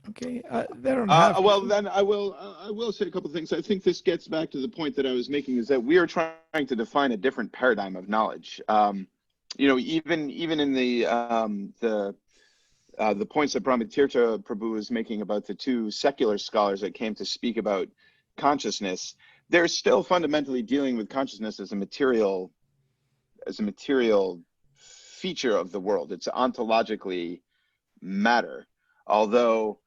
A: Okay, they don't have
E: well,
A: to.
E: then I will say a couple of things. I think this gets back to the point that I was making, is that we are trying to define a different paradigm of knowledge. You know, even in the points that Brahmatirtha Prabhu was making about the two secular scholars that came to speak about consciousness, they're still fundamentally dealing with consciousness as a material feature of the world. It's ontologically matter, although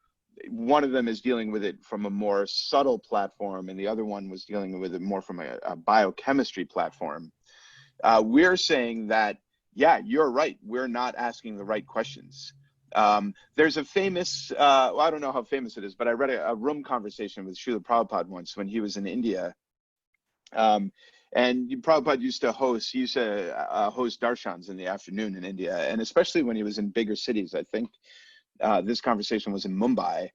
E: one of them is dealing with it from a more subtle platform and the other one was dealing with it more from a biochemistry platform. We're saying that, yeah, you're right, we're not asking the right questions. There's a famous, well, I don't know how famous it is, but I read a room conversation with Srila Prabhupada once when he was in India. And Prabhupada used to host darshans in the afternoon in India, and especially when he was in bigger cities. I think this conversation was in Mumbai.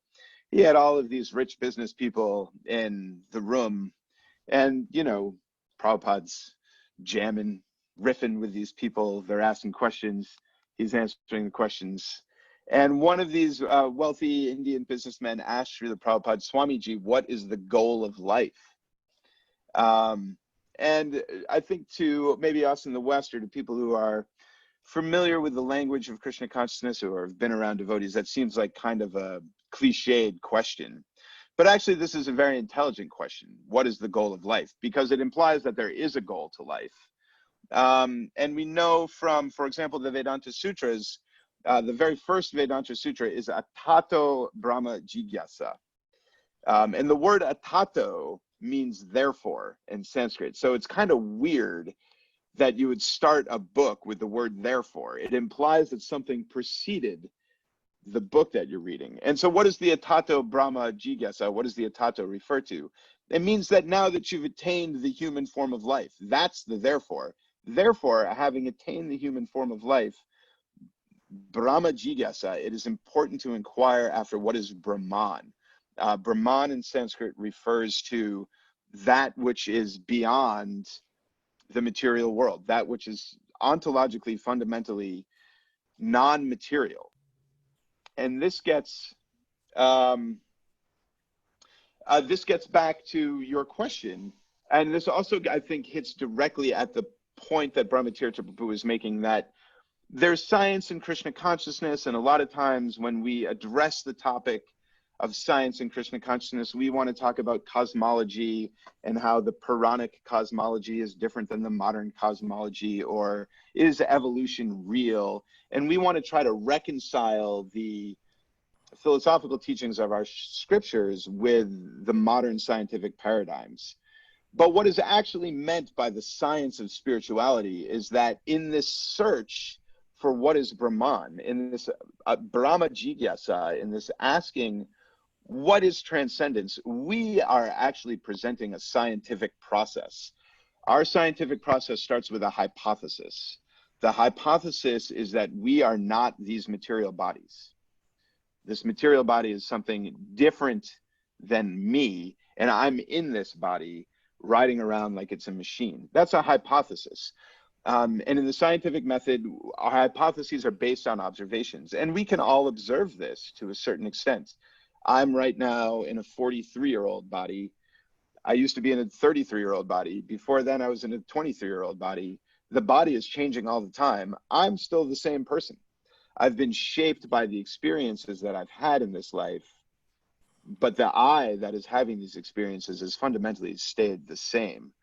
E: He had all of these rich business people in the room, and, you know, Prabhupada's jamming, riffing with these people. They're asking questions. He's answering the questions. And one of these wealthy Indian businessmen asked Srila Prabhupada, Swamiji, what is the goal of life? And I think to maybe us in the West, or to people who are familiar with the language of Krishna consciousness or have been around devotees, that seems like kind of a cliched question. But actually, this is a very intelligent question. What is the goal of life? Because it implies that there is a goal to life. And we know from, for example, the Vedanta Sutras, the very first Vedanta Sutra is Atato Brahma Jigyasa. And the word atato means therefore in Sanskrit. So it's kind of weird that you would start a book with the word therefore. It implies that something preceded the book that you're reading. And so what is the Atato Brahma Jigyasa? What does the Atato refer to? It means that now that you've attained the human form of life, that's the therefore. Therefore, having attained the human form of life, Brahma Jigyasa, it is important to inquire after what is Brahman. Brahman in Sanskrit refers to that which is beyond the material world, that which is ontologically, fundamentally non-material. And this gets back to your question, and this also, I think, hits directly at the point that Brahmatirtha Prabhu is making, that there's science in Krishna consciousness, and a lot of times when we address the topic of science and Krishna consciousness, we want to talk about cosmology and how the Puranic cosmology is different than the modern cosmology, or is evolution real? And we want to try to reconcile the philosophical teachings of our scriptures with the modern scientific paradigms. But what is actually meant by the science of spirituality is that in this search for what is Brahman, in this Brahma Jigyasa, in this asking, what is transcendence, we are actually presenting a scientific process. Our scientific process starts with a hypothesis. The hypothesis is that we are not these material bodies. This material body is something different than me, and I'm in this body riding around like it's a machine. That's a hypothesis. And in the scientific method, our hypotheses are based on observations, and we can all observe this to a certain extent. I'm right now in a 43-year-old body. I used to be in a 33-year-old body. Before then, I was in a 23-year-old body. The body is changing all the time. I'm still the same person. I've been shaped by the experiences that I've had in this life, but the I that is having these experiences has fundamentally stayed the same.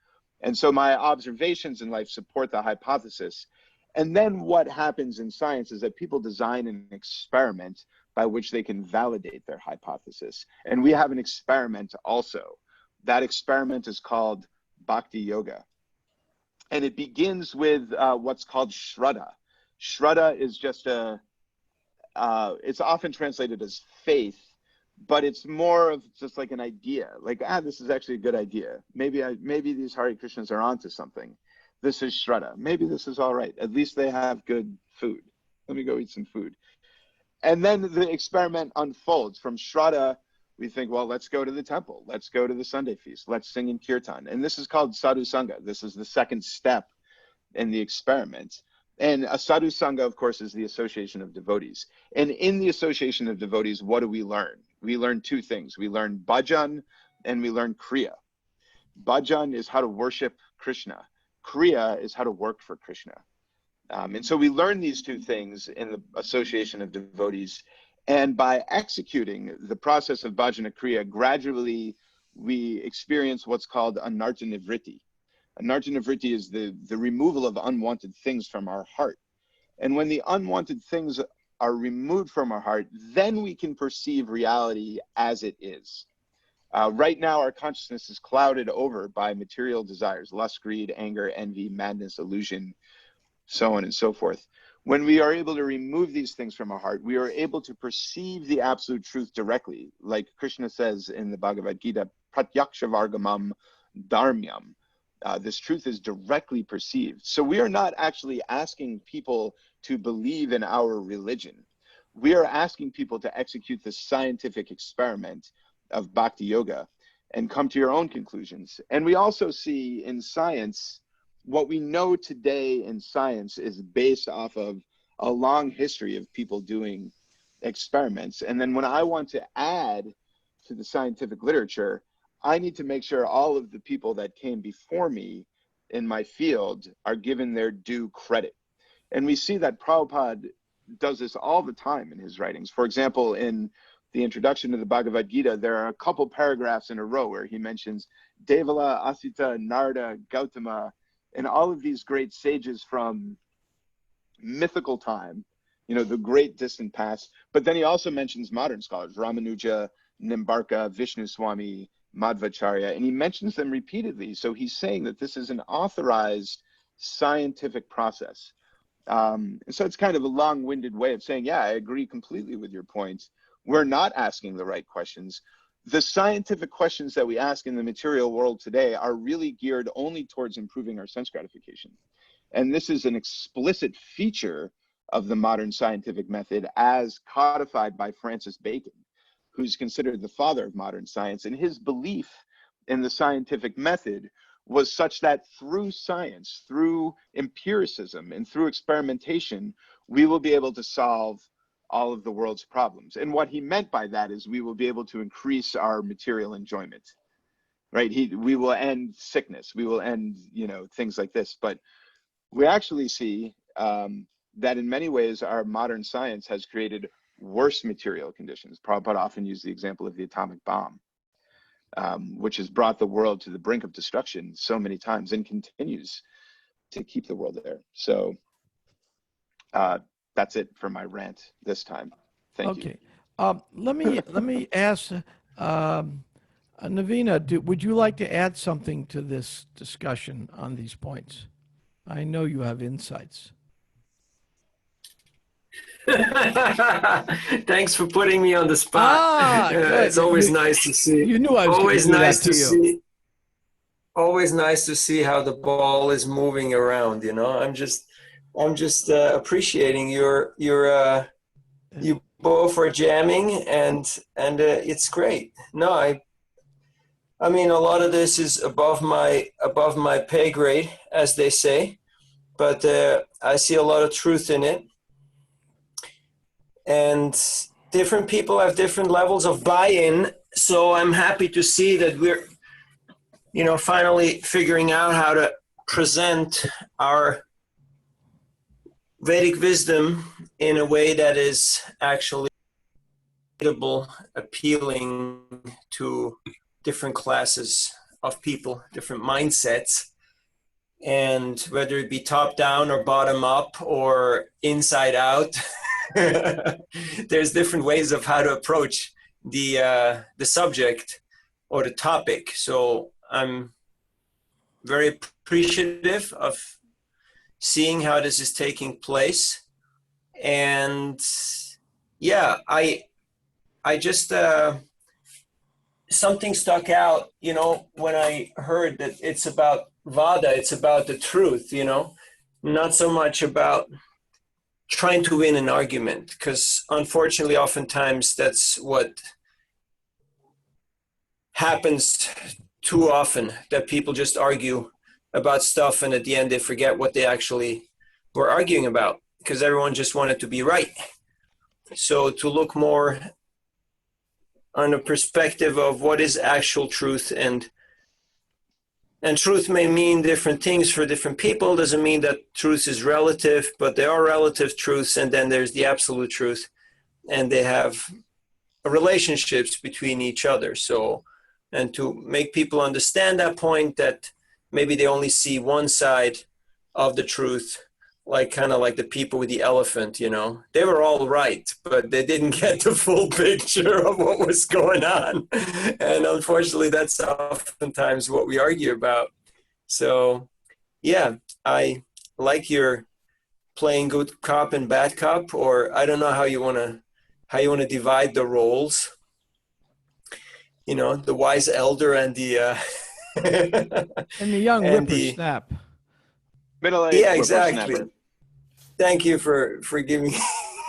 E: And so my observations in life support the hypothesis. And then what happens in science is that people design an experiment by which they can validate their hypothesis. And we have an experiment also. That experiment is called Bhakti Yoga. And it begins with what's called Shraddha. Shraddha is just it's often translated as faith, but it's more of just like an idea, like, this is actually a good idea. Maybe these Hare Krishnas are onto something. This is Shraddha. Maybe this is all right. At least they have good food. Let me go eat some food. And then the experiment unfolds. From Shraddha, we think, well, let's go to the temple. Let's go to the Sunday feast. Let's sing in kirtan. And this is called sadhu sangha. This is the second step in the experiment. And a sadhu sangha, of course, is the association of devotees. And in the association of devotees, what do we learn? We learn two things. We learn bhajan and we learn kriya. Bhajan is how to worship Krishna. Kriya is how to work for Krishna. And so we learn these two things in the association of devotees. And by executing the process of bhajana kriya, gradually we experience what's called anartha nivritti. Anartha nivritti is the removal of unwanted things from our heart. And when the unwanted things are removed from our heart, then we can perceive reality as it is. Right now, our consciousness is clouded over by material desires, lust, greed, anger, envy, madness, illusion, so on and so forth. When we are able to remove these things from our heart, we are able to perceive the absolute truth directly. Like Krishna says in the Bhagavad Gita, pratyakshavargamam dharmyam. This truth is directly perceived. So we are not actually asking people to believe in our religion. We are asking people to execute the scientific experiment of bhakti yoga and come to your own conclusions. And we also see in science, what we know today in science is based off of a long history of people doing experiments. And then when I want to add to the scientific literature, I need to make sure all of the people that came before me in my field are given their due credit. And we see that Prabhupada does this all the time in his writings. For example, in the introduction to the Bhagavad Gita, there are a couple paragraphs in a row where he mentions Devala, Asita, Narada, Gautama, and all of these great sages from mythical time, you know, the great distant past. But then he also mentions modern scholars, Ramanuja, Nimbarka, Vishnu Swami, Madhvacharya, and he mentions them repeatedly. So he's saying that this is an authorized scientific process. And so it's kind of a long-winded way of saying, yeah, I agree completely with your points. We're not asking the right questions. The scientific questions that we ask in the material world today are really geared only towards improving our sense gratification. And this is an explicit feature of the modern scientific method as codified by Francis Bacon, who's considered the father of modern science. And his belief in the scientific method was such that through science, through empiricism, and through experimentation, we will be able to solve all of the world's problems. And what he meant by that is we will be able to increase our material enjoyment, right? We will end sickness, we will end, you know, things like this. But we actually see that in many ways, our modern science has created worse material conditions. Prabhupada often used the example of the atomic bomb, which has brought the world to the brink of destruction so many times and continues to keep the world there. So that's it for my rant this time. Thank you.
A: Okay. Let me ask Navina, would you like to add something to this discussion on these points? I know you have insights.
F: Thanks for putting me on the spot. It's always nice to see.
A: You knew I was
F: always
A: going to do
F: nice
A: that to you.
F: see. Always nice to see how the ball is moving around. You know, I'm just appreciating you both are jamming and it's great. No, I mean, a lot of this is above my pay grade, as they say, but I see a lot of truth in it. And different people have different levels of buy-in. So I'm happy to see that we're, you know, finally figuring out how to present our Vedic wisdom in a way that is actually appealing to different classes of people, different mindsets. And whether it be top down or bottom up or inside out, there's different ways of how to approach the subject or the topic. So I'm very appreciative of seeing how this is taking place. And yeah, I just something stuck out, you know, when I heard that it's about Vada, it's about the truth, you know, not so much about trying to win an argument, because unfortunately, oftentimes that's what happens too often, that people just argue about stuff and at the end they forget what they actually were arguing about, because everyone just wanted to be right. So to look more on the perspective of what is actual truth, and truth may mean different things for different people. Doesn't mean that truth is relative, but there are relative truths, and then there's the absolute truth, and they have relationships between each other. So, and to make people understand that point, that maybe they only see one side of the truth, like kind of like the people with the elephant, you know, they were all right, but they didn't get the full picture of what was going on. And unfortunately, that's oftentimes what we argue about. So yeah, I like your playing good cop and bad cop, or I don't know how you want to divide the roles. You know, the wise elder and the
A: And the young
F: and
A: whippersnap.
E: Middle-aged
F: yeah, exactly.
E: whippersnapper.
F: Thank you for giving.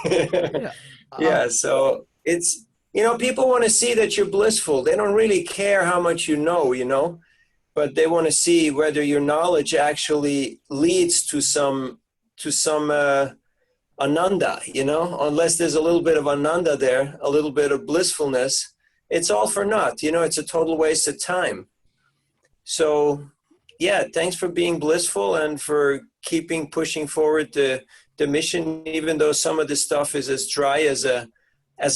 A: Yeah.
F: Yeah. So it's, you know, people want to see that you're blissful. They don't really care how much you know, but they want to see whether your knowledge actually leads to some ananda, you know. Unless there's a little bit of ananda there, a little bit of blissfulness, it's all for naught. You know, it's a total waste of time. So yeah, thanks for being blissful and for pushing forward the mission, even though some of this stuff is as dry as a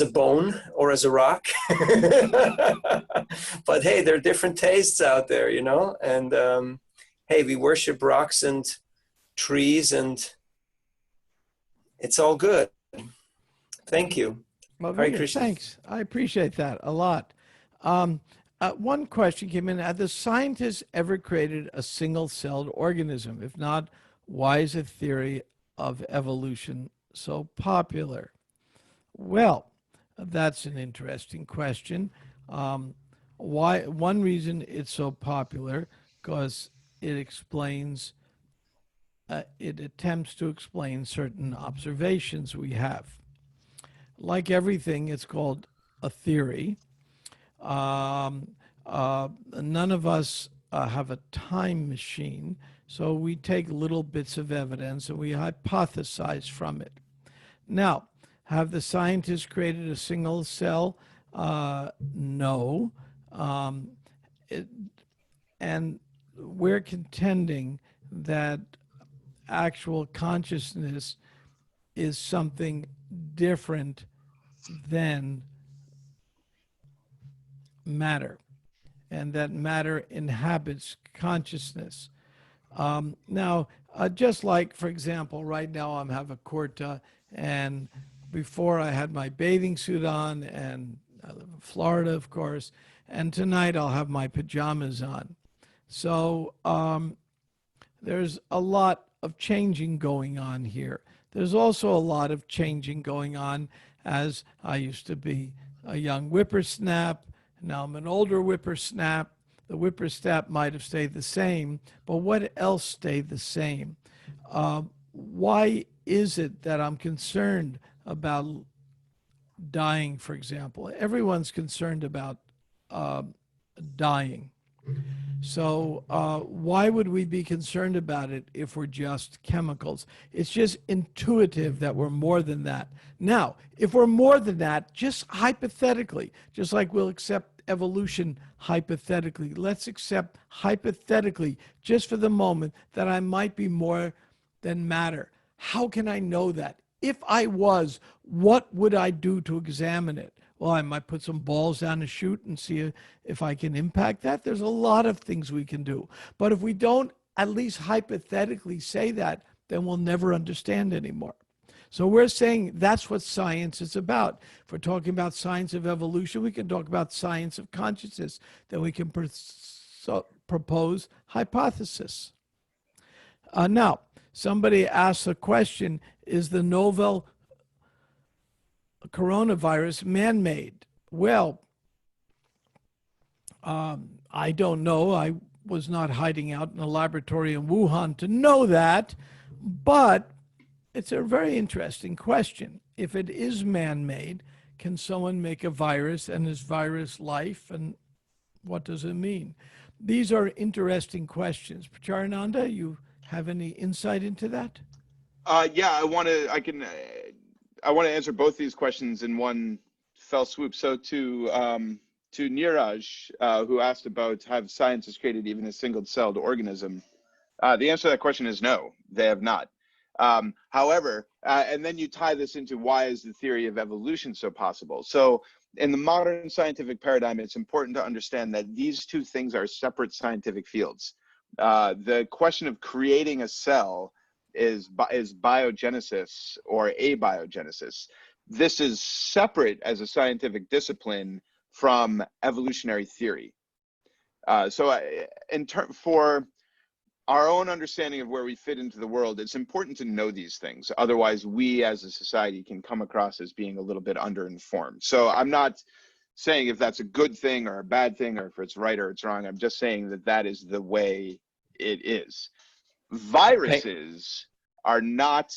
F: bone or as a rock. But hey, there are different tastes out there, you know. And hey, we worship rocks and trees, and it's all good. Thank you.
A: Well,
F: Hare
A: very,
F: Krishna.
A: thanks. I appreciate that a lot. One question came in. Have the scientists ever created a single-celled organism? If not, why is a theory of evolution so popular? Well, that's an interesting question. Why? One reason it's so popular, because it explains, it attempts to explain certain observations we have. Like everything, it's called a theory. None of us have a time machine, so we take little bits of evidence and we hypothesize from it. Now, have the scientists created a single cell? No. And we're contending that actual consciousness is something different than matter, and that matter inhabits consciousness. Now, just like, for example, right now I'm having a kurta, and before I had my bathing suit on, and I live in Florida, of course, and tonight I'll have my pajamas on. So there's a lot of changing going on here. There's also a lot of changing going on, as I used to be a young whippersnap. Now I'm an older whippersnap. The whippersnap might have stayed the same, but what else stayed the same? Why is it that I'm concerned about dying, for example? Everyone's concerned about dying. So why would we be concerned about it if we're just chemicals? It's just intuitive that we're more than that. Now, if we're more than that, just hypothetically, just like we'll accept evolution hypothetically, let's accept hypothetically, just for the moment, that I might be more than matter. How can I know that? If I was, what would I do to examine it? Well, I might put some balls down a chute and see if I can impact that. There's a lot of things we can do. But if we don't at least hypothetically say that, then we'll never understand anymore. So we're saying that's what science is about. If we're talking about science of evolution, we can talk about science of consciousness. Then we can propose hypothesis. Now, somebody asks a question, is the novel coronavirus man-made? Well, I don't know. I was not hiding out in a laboratory in Wuhan to know that, but it's a very interesting question. If it is man-made, can someone make a virus, and is virus life, and what does it mean? These are interesting questions. Pracarananda, you have any insight into that?
E: Yeah, I want to answer both these questions in one fell swoop. So to Neeraj, who asked about have scientists created even a single-celled organism, the answer to that question is no, they have not. However, and then you tie this into why is the theory of evolution so possible? So in the modern scientific paradigm, it's important to understand that these two things are separate scientific fields. The question of creating a cell is biogenesis or abiogenesis. This is separate as a scientific discipline from evolutionary theory. For our own understanding of where we fit into the world, it's important to know these things. Otherwise, we as a society can come across as being a little bit underinformed. So I'm not saying if that's a good thing or a bad thing or if it's right or it's wrong. I'm just saying that that is the way it is. Viruses are not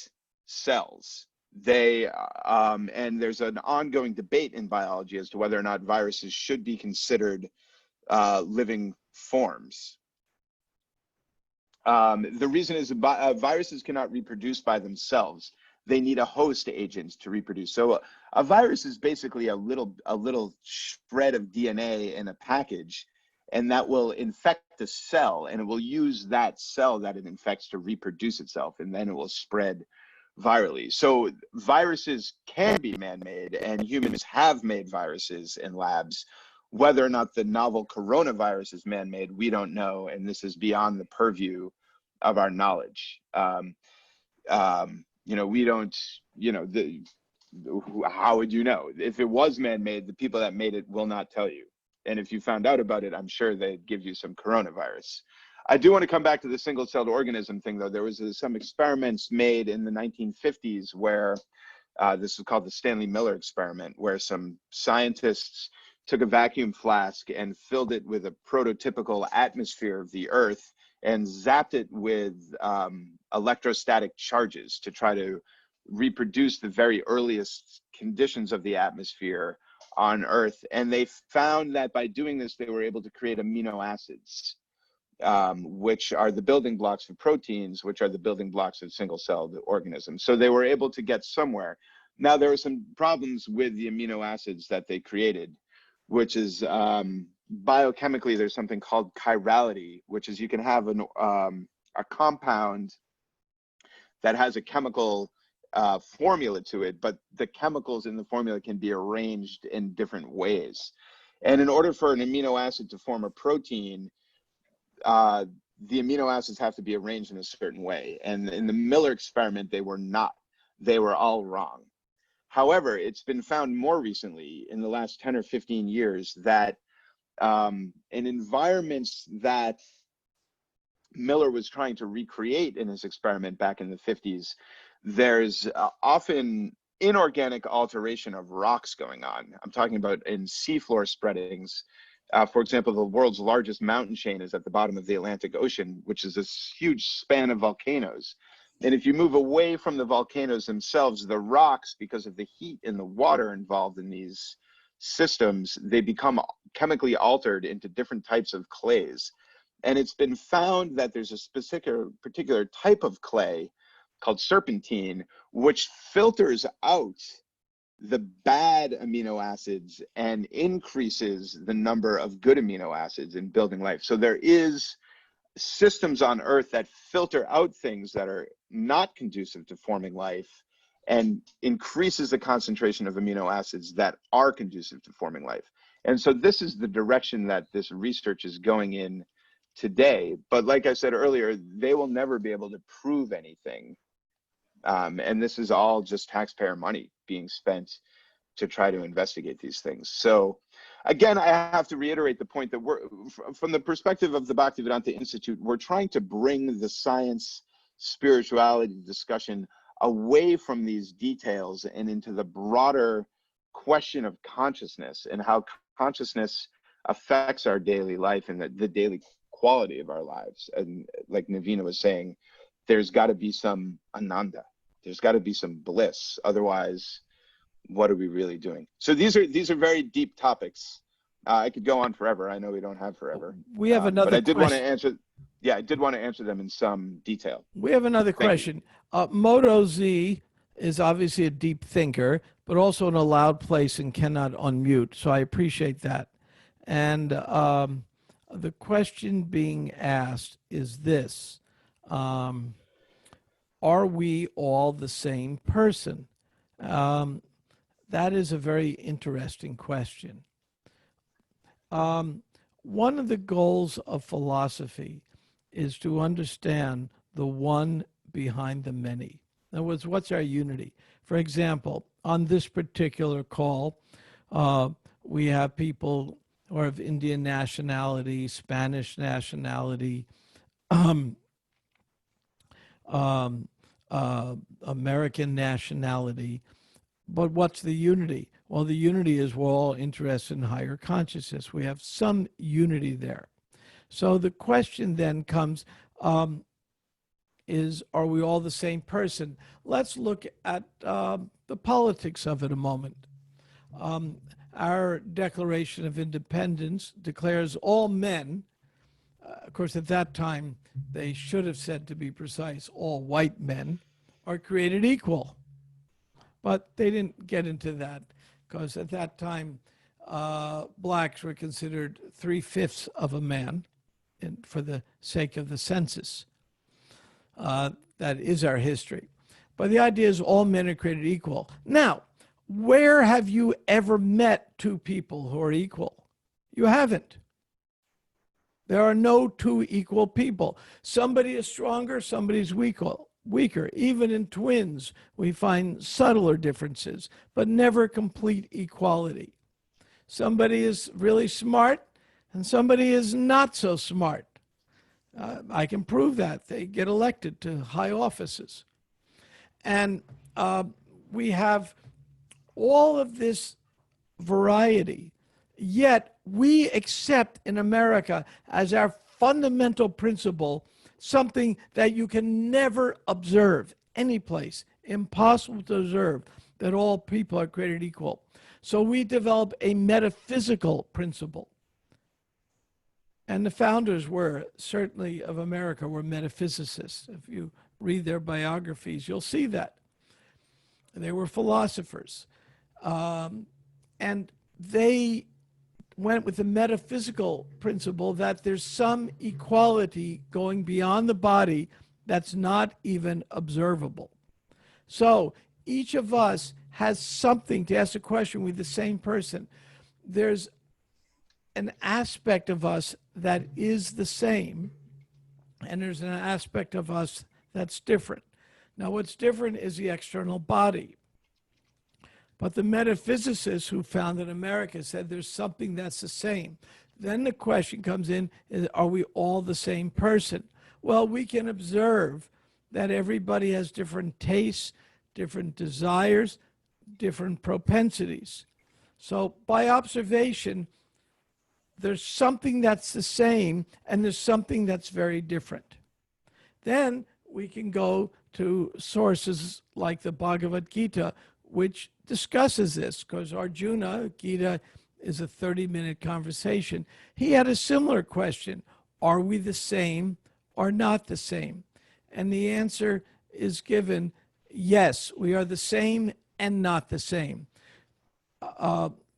E: cells. They and there's an ongoing debate in biology as to whether or not viruses should be considered living forms. The reason is viruses cannot reproduce by themselves. They need a host agent to reproduce. So a virus is basically a little shred of DNA in a package, and that will infect the cell, and it will use that cell that it infects to reproduce itself, and then it will spread virally. So viruses can be man-made, and humans have made viruses in labs. Whether or not the novel coronavirus is man-made, we don't know, and this is beyond the purview of our knowledge. We don't, how would you know? If it was man-made, the people that made it will not tell you. And if you found out about it, I'm sure they'd give you some coronavirus. I do want to come back to the single-celled organism thing, though. There was some experiments made in the 1950s where this is called the Stanley Miller experiment, where some scientists took a vacuum flask and filled it with a prototypical atmosphere of the Earth and zapped it with electrostatic charges to try to reproduce the very earliest conditions of the atmosphere on Earth. And they found that by doing this, they were able to create amino acids, which are the building blocks for proteins, which are the building blocks of single-celled organisms. So they were able to get somewhere. Now, there were some problems with the amino acids that they created, which is biochemically, there's something called chirality, which is you can have a compound that has a chemical formula to it, but the chemicals in the formula can be arranged in different ways. And in order for an amino acid to form a protein, the amino acids have to be arranged in a certain way. And in the Miller experiment, they were not. They were all wrong. However, it's been found more recently in the last 10 or 15 years that in environments that Miller was trying to recreate in his experiment back in the 50s, there's often inorganic alteration of rocks going on. I'm talking about in seafloor spreadings. For example, the world's largest mountain chain is at the bottom of the Atlantic Ocean, which is this huge span of volcanoes. And if you move away from the volcanoes themselves, the rocks, because of the heat in the water involved in these systems, they become chemically altered into different types of clays. And it's been found that there's a particular type of clay called serpentine, which filters out the bad amino acids and increases the number of good amino acids in building life. So there is systems on Earth that filter out things that are not conducive to forming life and increases the concentration of amino acids that are conducive to forming life. And so this is the direction that this research is going in today. But like I said earlier, they will never be able to prove anything. And this is all just taxpayer money being spent to try to investigate these things. So again, I have to reiterate the point that we're, from the perspective of the Bhaktivedanta Institute, we're trying to bring the science spirituality discussion away from these details and into the broader question of consciousness and how consciousness affects our daily life and the daily quality of our lives. And like Navina was saying, there's got to be some ananda. There's got to be some bliss. Otherwise, what are we really doing? So these are very deep topics. I could go on forever. I know we don't have forever.
A: We have another
E: but I did want to
A: question.
E: answer. yeah, I did want to answer them in some detail.
A: We have another
E: Thank you.
A: question. Moto Z is obviously a deep thinker, but also in a loud place and cannot unmute. So I appreciate that. And the question being asked is this. Are we all the same person? That is a very interesting question. One of the goals of philosophy is to understand the one behind the many. In other words, what's our unity? For example, on this particular call, we have people who are of Indian nationality, Spanish nationality, American nationality. But what's the unity? Well, the unity is we're all interested in higher consciousness. We have some unity there. So the question then comes, are we all the same person? Let's look at the politics of it a moment. Our Declaration of Independence declares all men, of course, at that time, they should have said, to be precise, all white men are created equal. But they didn't get into that because at that time, blacks were considered 3/5 of a man for the sake of the census. That is our history. But the idea is all men are created equal. Now, where have you ever met two people who are equal? You haven't. There are no two equal people. Somebody is stronger, somebody's weaker. Even in twins, we find subtler differences, but never complete equality. Somebody is really smart, and somebody is not so smart. I can prove that. They get elected to high offices. And we have all of this variety, yet we accept in America as our fundamental principle something that you can never observe anyplace, impossible to observe, that all people are created equal. So we develop a metaphysical principle. And the founders were, certainly of America, were metaphysicists. If you read their biographies, you'll see that. They were philosophers. And they went with the metaphysical principle that there's some equality going beyond the body that's not even observable. So each of us has something to ask a question with the same person. There's an aspect of us that is the same, and there's an aspect of us that's different. Now, what's different is the external body. But the metaphysicists who founded America said there's something that's the same. Then the question comes in, are we all the same person? Well, we can observe that everybody has different tastes, different desires, different propensities. So by observation, there's something that's the same, and there's something that's very different. Then we can go to sources like the Bhagavad Gita, which discusses this, because Arjuna, Gita is a 30-minute conversation. He had a similar question. Are we the same or not the same? And the answer is given, yes, we are the same and not the same.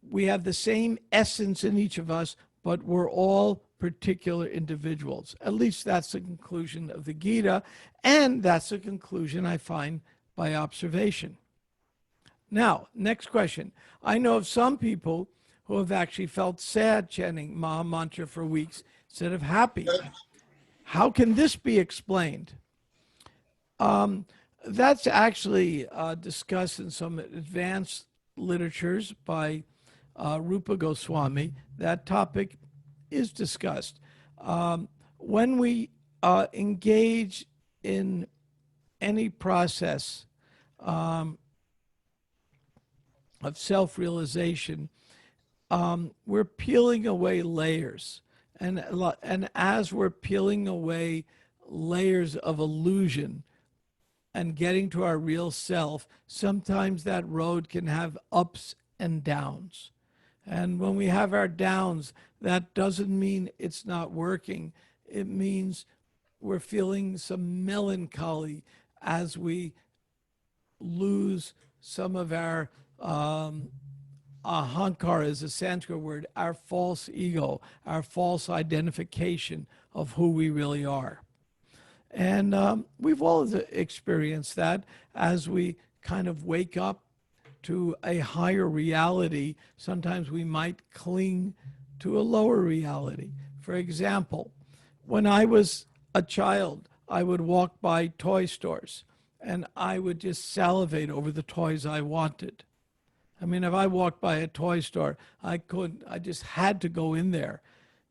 A: We have the same essence in each of us, but we're all particular individuals. At least that's the conclusion of the Gita, and that's the conclusion I find by observation. Now, next question. I know of some people who have actually felt sad chanting Maha Mantra for weeks instead of happy. How can this be explained? That's actually discussed in some advanced literatures by Rupa Goswami. That topic is discussed. When we engage in any process of self-realization, we're peeling away layers. And as we're peeling away layers of illusion and getting to our real self, sometimes that road can have ups and downs. And when we have our downs, that doesn't mean it's not working. It means we're feeling some melancholy as we lose some of our ahankara is a Sanskrit word, our false ego, our false identification of who we really are. And we've all experienced that as we kind of wake up to a higher reality. Sometimes we might cling to a lower reality. For example, when I was a child, I would walk by toy stores and I would just salivate over the toys I wanted. I mean, if I walked by a toy store, I just had to go in there.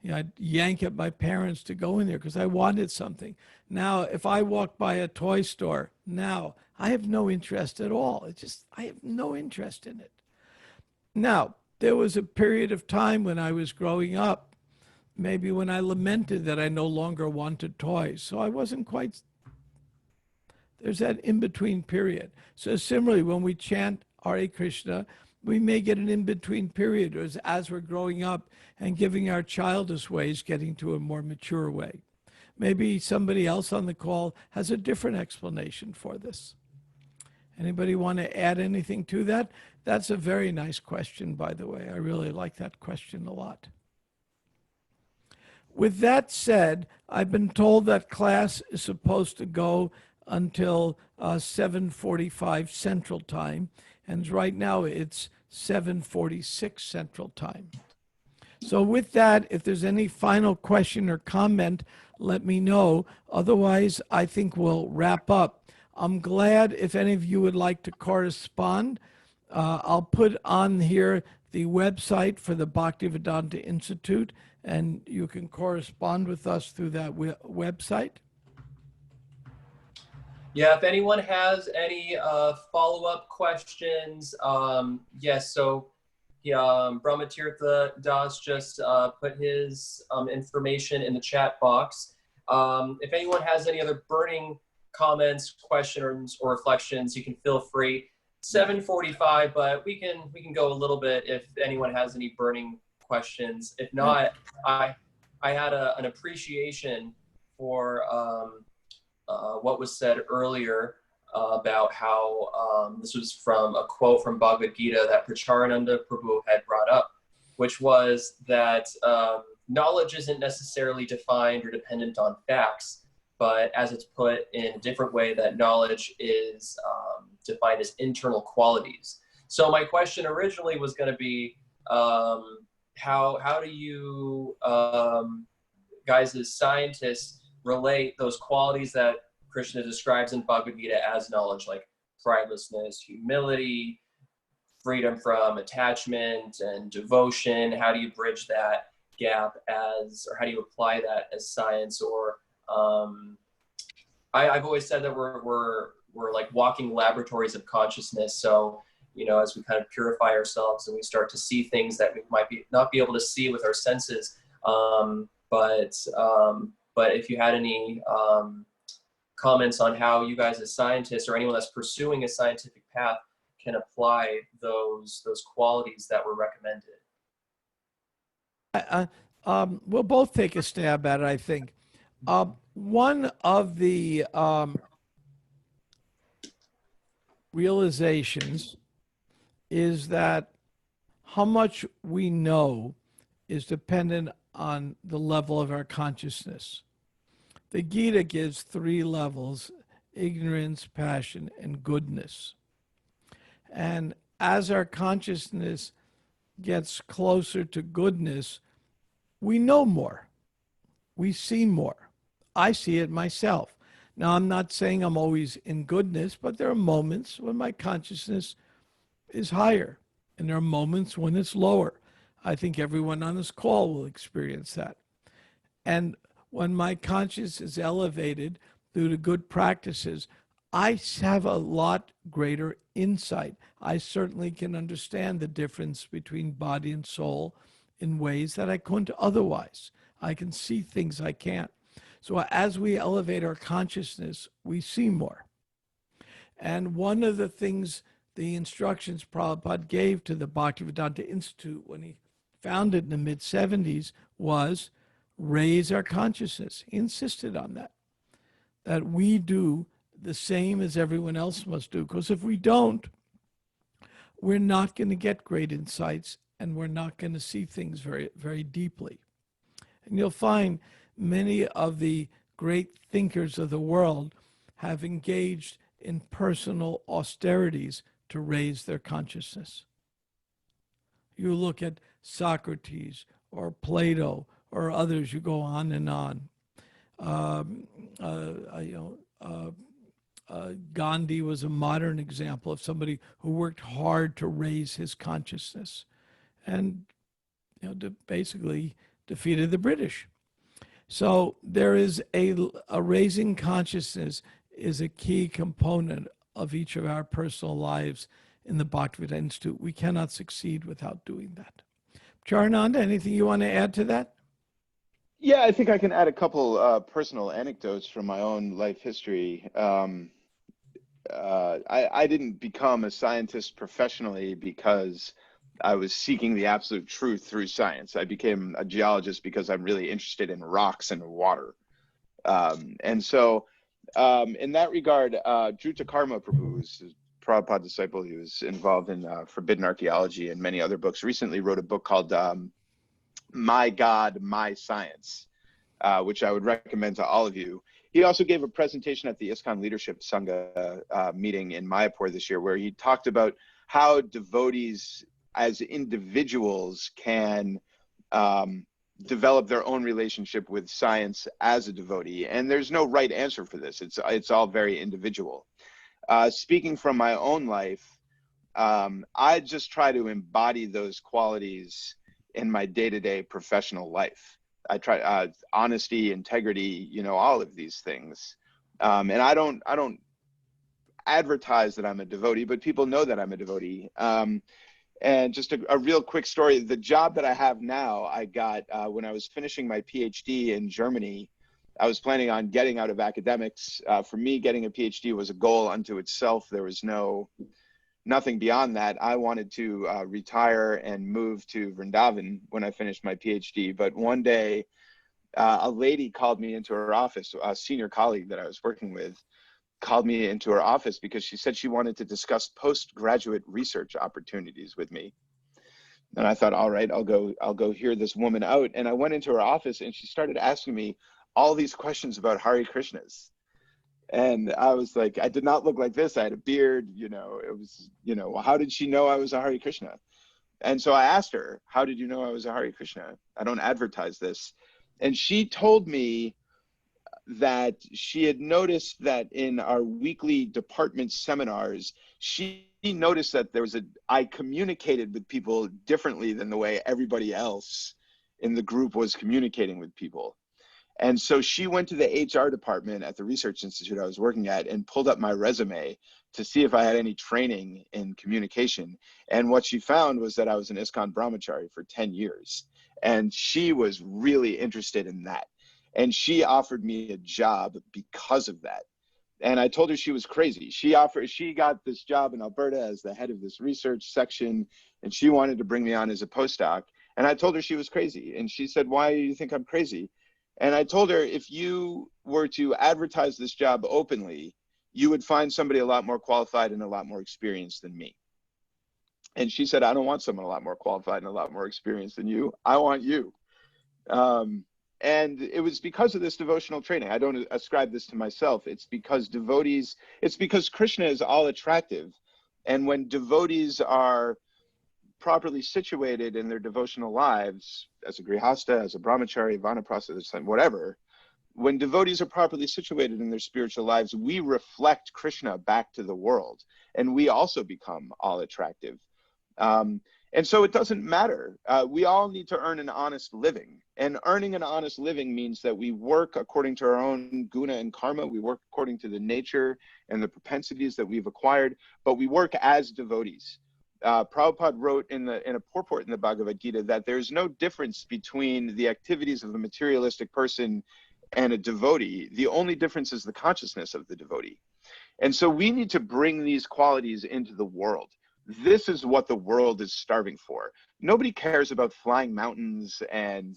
A: You know, I'd yank at my parents to go in there because I wanted something. Now, if I walk by a toy store now, I have no interest at all. I have no interest in it. Now, there was a period of time when I was growing up, maybe when I lamented that I no longer wanted toys. So I wasn't quite, there's that in-between period. So similarly, when we chant Hare Krishna, we may get an in-between period as we're growing up and giving our childish ways, getting to a more mature way. Maybe somebody else on the call has a different explanation for this. Anybody want to add anything to that? That's a very nice question, by the way. I really like that question a lot. With that said, I've been told that class is supposed to go until 7:45 Central Time, and right now it's 7:46 Central Time. So with that, if there's any final question or comment, let me know. Otherwise, I think we'll wrap up. I'm glad if any of you would like to correspond. I'll put on here the website for the Bhaktivedanta Institute, and you can correspond with us through that website.
B: Yeah, if anyone has any follow-up questions, yes, so Brahmatirtha Das just put his information in the chat box. If anyone has any other burning comments, questions, or reflections, you can feel free. 7:45, but we can go a little bit if anyone has any burning questions. If not, I had an appreciation for what was said earlier about how this was from a quote from Bhagavad Gita that Pracarananda Prabhu had brought up, which was that knowledge isn't necessarily defined or dependent on facts, but as it's put in a different way, that knowledge is defined as internal qualities. So my question originally was going to be, how do you guys as scientists relate those qualities that Krishna describes in Bhagavad Gita as knowledge, like pridelessness, humility, freedom from attachment and devotion? How do you bridge that gap or how do you apply that as science? Or I've always said that we're like walking laboratories of consciousness. So, you know, as we kind of purify ourselves and we start to see things that we might not be able to see with our senses, but if you had any comments on how you guys as scientists or anyone that's pursuing a scientific path can apply those qualities that were recommended.
A: We'll both take a stab at it, I think. One of the realizations is that how much we know is dependent on the level of our consciousness. The Gita gives 3 levels: ignorance, passion, and goodness. And as our consciousness gets closer to goodness, we know more. We see more. I see it myself. Now, I'm not saying I'm always in goodness, but there are moments when my consciousness is higher, and there are moments when it's lower. I think everyone on this call will experience that. And when my consciousness is elevated through the good practices, I have a lot greater insight. I certainly can understand the difference between body and soul in ways that I couldn't otherwise. I can see things I can't. So as we elevate our consciousness, we see more. And one of the things, the instructions Prabhupada gave to the Bhaktivedanta Institute when he founded in the mid-70s was raise our consciousness. He insisted on that. that we do the same as everyone else must do. Because if we don't, we're not going to get great insights and we're not going to see things very, very deeply. And you'll find many of the great thinkers of the world have engaged in personal austerities to raise their consciousness. You look at Socrates or Plato or others, you go on and on. Gandhi was a modern example of somebody who worked hard to raise his consciousness and basically defeated the British. So there is a raising consciousness is a key component of each of our personal lives in the Bhaktivedanta Institute. We cannot succeed without doing that. Pracarananda, anything you want to add to that?
E: Yeah, I think I can add a couple personal anecdotes from my own life history. I didn't become a scientist professionally because I was seeking the absolute truth through science. I became a geologist because I'm really interested in rocks and water. And so in that regard, Druta Karma Prabhu, who's a Prabhupada disciple, he was involved in Forbidden Archaeology and many other books, recently wrote a book called My God, My Science, which I would recommend to all of you. He also gave a presentation at the ISKCON Leadership Sangha meeting in Mayapur this year, where he talked about how devotees as individuals can develop their own relationship with science as a devotee. And there's no right answer for this. It's all very individual. Speaking from my own life, I just try to embody those qualities in my day-to-day professional life. I try honesty, integrity, all of these things. And I don't advertise that I'm a devotee, but people know that I'm a devotee. And just a real quick story, the job that I have now, I got when I was finishing my PhD in Germany. I was planning on getting out of academics. For me, getting a PhD was a goal unto itself. There was nothing beyond that. I wanted to retire and move to Vrindavan when I finished my PhD. But one day, a lady called me into her office, a senior colleague that I was working with, called me into her office because she said she wanted to discuss postgraduate research opportunities with me. And I thought, all right, I'll go hear this woman out. And I went into her office and she started asking me all these questions about Hare Krishnas. And I was like, I did not look like this. I had a beard, it was, how did she know I was a Hare Krishna? And so I asked her, how did you know I was a Hare Krishna? I don't advertise this. And she told me that she had noticed that in our weekly department seminars, she noticed that I communicated with people differently than the way everybody else in the group was communicating with people. And so she went to the HR department at the research institute I was working at and pulled up my resume to see if I had any training in communication. And what she found was that I was an ISKCON brahmachari for 10 years. And she was really interested in that. And she offered me a job because of that. And I told her she was crazy. She got this job in Alberta as the head of this research section, and she wanted to bring me on as a postdoc. And I told her she was crazy. And she said, why do you think I'm crazy? And I told her, if you were to advertise this job openly, you would find somebody a lot more qualified and a lot more experienced than me. And she said, I don't want someone a lot more qualified and a lot more experienced than you. I want you. And it was because of this devotional training. I don't ascribe this to myself. It's because Krishna is all attractive. And when devotees are properly situated in their devotional lives, as a grihasta, as a brahmachari, vanaprastha, whatever, when devotees are properly situated in their spiritual lives, we reflect Krishna back to the world, and we also become all attractive. And so it doesn't matter. We all need to earn an honest living. And earning an honest living means that we work according to our own guna and karma. We work according to the nature and the propensities that we've acquired, but we work as devotees. Prabhupada wrote in a purport in the Bhagavad Gita that there's no difference between the activities of a materialistic person and a devotee. The only difference is the consciousness of the devotee. And so we need to bring these qualities into the world. This is what the world is starving for. Nobody cares about flying mountains and,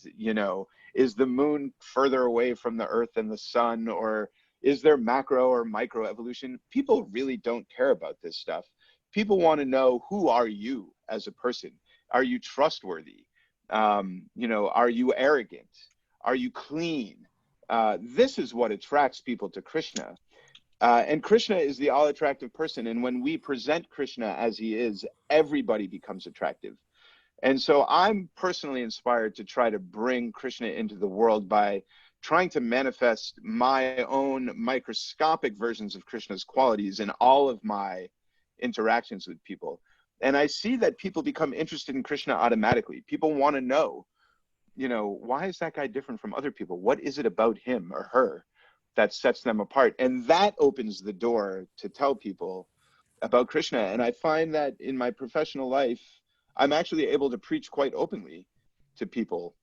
E: is the moon further away from the earth than the sun, or, Is there macro or micro evolution? People really don't care about this stuff. People want to know, who are you as a person? Are you trustworthy? You know, are you arrogant? Are you clean? This is what attracts people to Krishna. And Krishna is the all attractive person. And when we present Krishna as he is, everybody becomes attractive. And so I'm personally inspired to try to bring Krishna into the world by trying to manifest my own microscopic versions of Krishna's qualities in all of my interactions with people. And I see that people become interested in Krishna automatically. People want to know, you know, why is that guy different from other people? What is it about him or her that sets them apart? And that opens the door to tell people about Krishna. And I find that in my professional life, I'm actually able to preach quite openly to people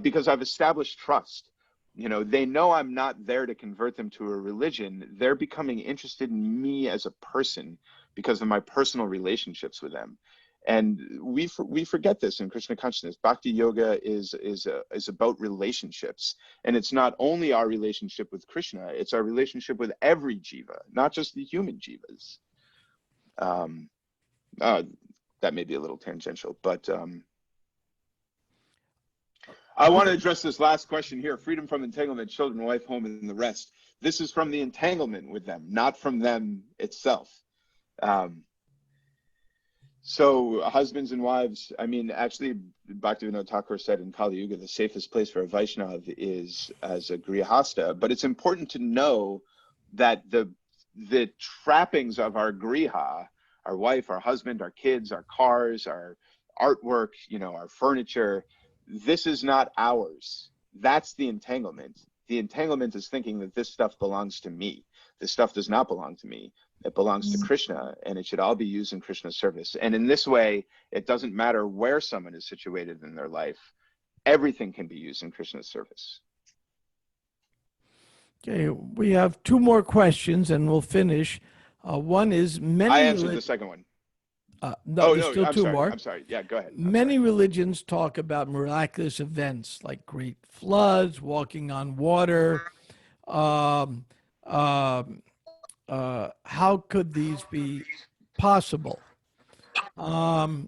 E: because I've established trust. You know, they know I'm not there to convert them to a religion. They're becoming interested in me as a person because of my personal relationships with them. And we forget this in Krishna consciousness. Bhakti yoga is about relationships. And it's not only our relationship with Krishna, it's our relationship with every jiva, not just the human jivas. That may be a little tangential, but I want to address this last question here. Freedom from entanglement, children, wife, home, and the rest. This is from the entanglement with them, not from them itself. So husbands and wives, I mean, actually, Bhaktivinoda Thakur said in Kali Yuga, the safest place for a Vaishnav is as a grihasta. But it's important to know that the trappings of our griha, our wife, our husband, our kids, our cars, our artwork, you know, our furniture, this is not ours. That's the entanglement. The entanglement is thinking that this stuff belongs to me. This stuff does not belong to me. It belongs to Krishna, and it should all be used in Krishna's service. And in this way, it doesn't matter where someone is situated in their life. Everything can be used in Krishna's service.
A: Okay, we have two more questions, and we'll finish. One is many.
E: I answered the second one.
A: No, there's still two more.
E: I'm sorry. Yeah, go ahead.
A: Many religions talk about miraculous events like great floods, walking on water. How could these be possible? Well,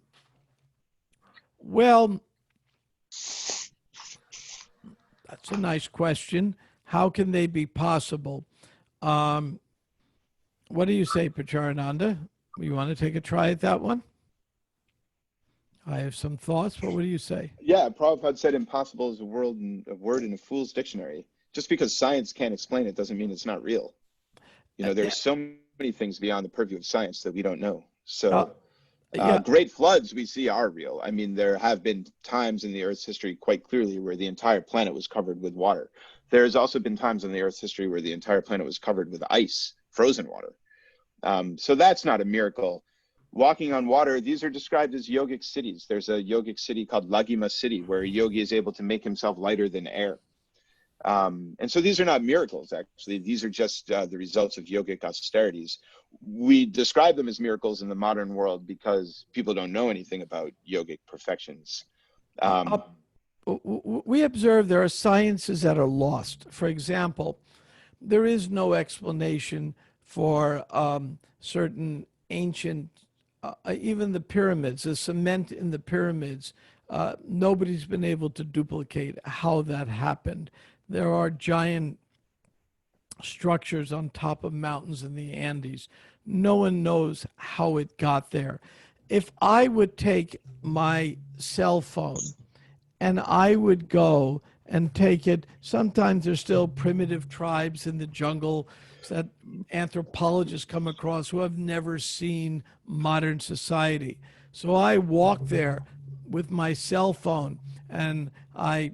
A: that's a nice question. How can they be possible? What do you say, Pracarananda? You want to take a try at that one? I have some thoughts, but what do you say?
E: Yeah, Prabhupada said impossible is a word in a fool's dictionary. Just because science can't explain it doesn't mean it's not real. You know, there's so many things beyond the purview of science that we don't know. So great floods we see are real. I mean, there have been times in the Earth's history quite clearly where the entire planet was covered with water. There's also been times in the Earth's history where the entire planet was covered with ice, frozen water. So that's not a miracle. Walking on water, these are described as yogic cities. There's a yogic city called Lagima city where a yogi is able to make himself lighter than air. And so these are not miracles, actually. These are just the results of yogic austerities. We describe them as miracles in the modern world because people don't know anything about yogic perfections.
A: We observe there are sciences that are lost. For example, there is no explanation for certain ancient, even the pyramids, the cement in the pyramids. Nobody's been able to duplicate how that happened. There are giant structures on top of mountains in the Andes. No one knows how it got there. If I would take my cell phone and I would go and take it, sometimes there's still primitive tribes in the jungle that anthropologists come across who have never seen modern society. So I walk there with my cell phone and I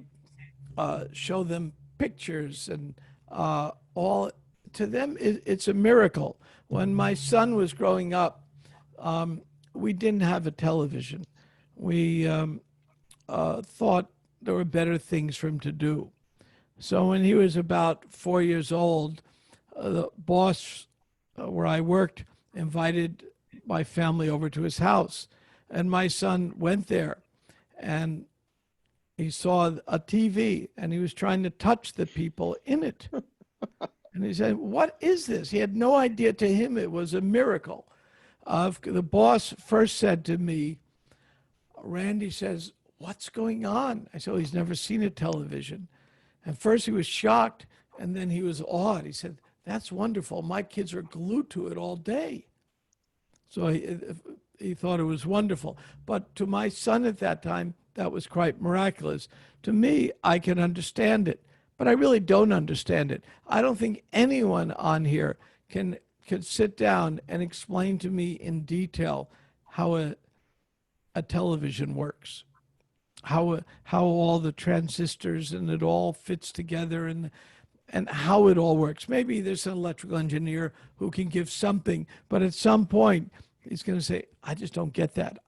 A: show them pictures, and all to them it's a miracle. When my son was growing up, we didn't have a television. We thought there were better things for him to do. So when he was about 4 years old, the boss where I worked invited my family over to his house, and my son went there and he saw a TV and he was trying to touch the people in it. And he said, what is this? He had no idea. To him, it was a miracle. The boss first said to me, Randy says, what's going on? I said, oh, he's never seen a television. And first he was shocked, and then he was awed. He said, that's wonderful. My kids are glued to it all day. So he thought it was wonderful. But to my son at that time, that was quite miraculous. To me, I can understand it, but I really don't understand it. I don't think anyone on here can sit down and explain to me in detail how a television works, how all the transistors and it all fits together, and how it all works. Maybe there's an electrical engineer who can give something, but at some point he's going to say, I just don't get that.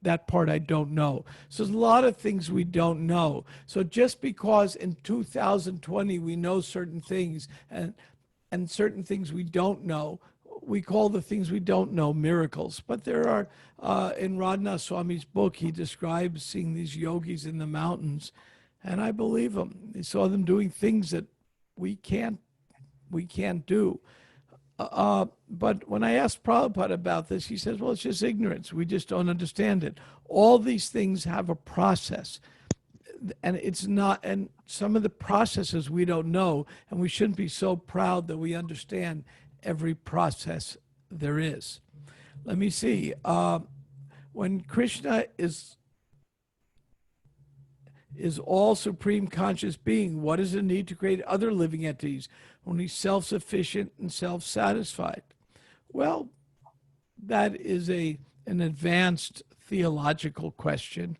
A: That part I don't know. So there's a lot of things we don't know. So just because in 2020 we know certain things and certain things we don't know, we call the things we don't know miracles. But there are, in Radhanath Swami's book, he describes seeing these yogis in the mountains, and I believe him. He saw them doing things that we can't do. But when I asked Prabhupada about this, he says, well, it's just ignorance. We just don't understand it. All these things have a process. And it's not, and some of the processes we don't know, and we shouldn't be so proud that we understand every process there is. Let me see. When Krishna is all supreme conscious being, what is the need to create other living entities when he's self-sufficient and self-satisfied? Well, that is an advanced theological question.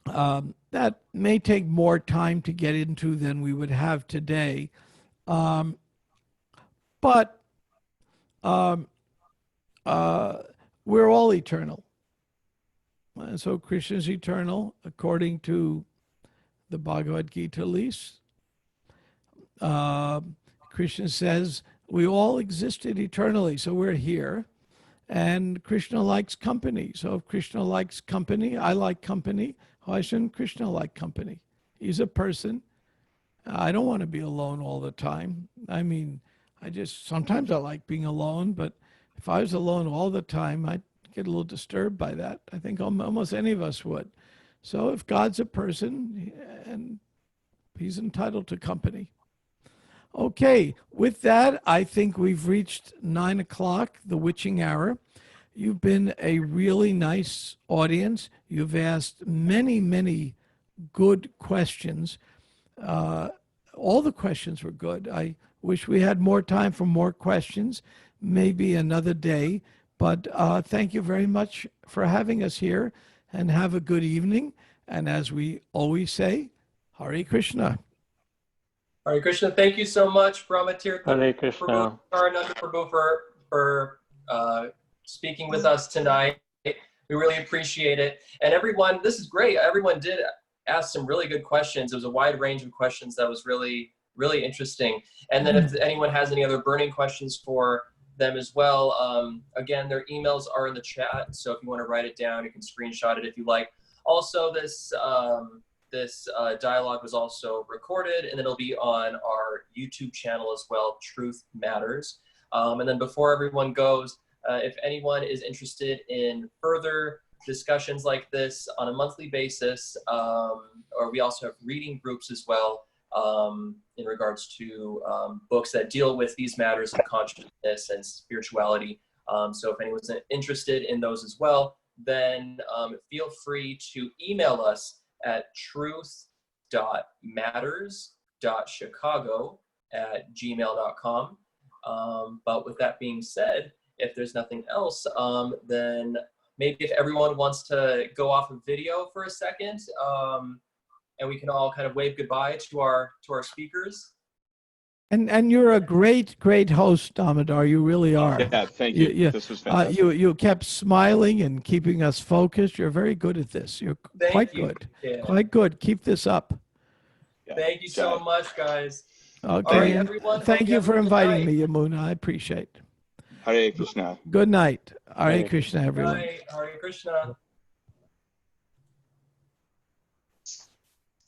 A: That may take more time to get into than we would have today. But we're all eternal. And so Krishna is eternal, according to the Bhagavad Gita at least. Krishna says we all existed eternally, so we're here. And Krishna likes company. So if Krishna likes company, I like company. Why shouldn't Krishna like company? He's a person. I don't want to be alone all the time. I mean, sometimes I like being alone, but if I was alone all the time, I'd get a little disturbed by that. I think almost any of us would. So if God's a person, and he's entitled to company. Okay, with that, I think we've reached 9 o'clock, the witching hour. You've been a really nice audience. You've asked many, many good questions. All the questions were good. I wish we had more time for more questions, maybe another day. But thank you very much for having us here, and have a good evening. And as we always say, Hare Krishna.
B: Hare Krishna. Thank you so much, Brahmatirtha
M: Hare Krishna.
B: Pracarananda Prabhu, for speaking with us tonight. We really appreciate it. And everyone, this is great. Everyone did ask some really good questions. It was a wide range of questions that was really, really interesting. And then if anyone has any other burning questions for them as well, again, their emails are in the chat. So if you want to write it down, you can screenshot it if you like. Also, this dialogue was also recorded, and it'll be on our YouTube channel as well, Truth Matters. And then before everyone goes, if anyone is interested in further discussions like this on a monthly basis, or we also have reading groups as well in regards to books that deal with these matters of consciousness and spirituality. So if anyone's interested in those as well, then feel free to email us at truth.matters.chicago@gmail.com. But with that being said, if there's nothing else, then maybe if everyone wants to go off of video for a second, and we can all kind of wave goodbye to our speakers.
A: And you're a great host, Damodar. You really are.
E: Yeah, thank you. This was fantastic.
A: You kept smiling and keeping us focused. You're very good at this. You're quite good.
B: Yeah.
A: Quite good. Keep this up.
E: Yeah.
B: Thank you so much, guys.
A: Okay.
B: All right, everyone.
A: Thank you for inviting me, Yamuna. I appreciate it.
E: Hare Krishna.
A: Good night. Hare Krishna, everyone.
B: Good night. Hare Krishna.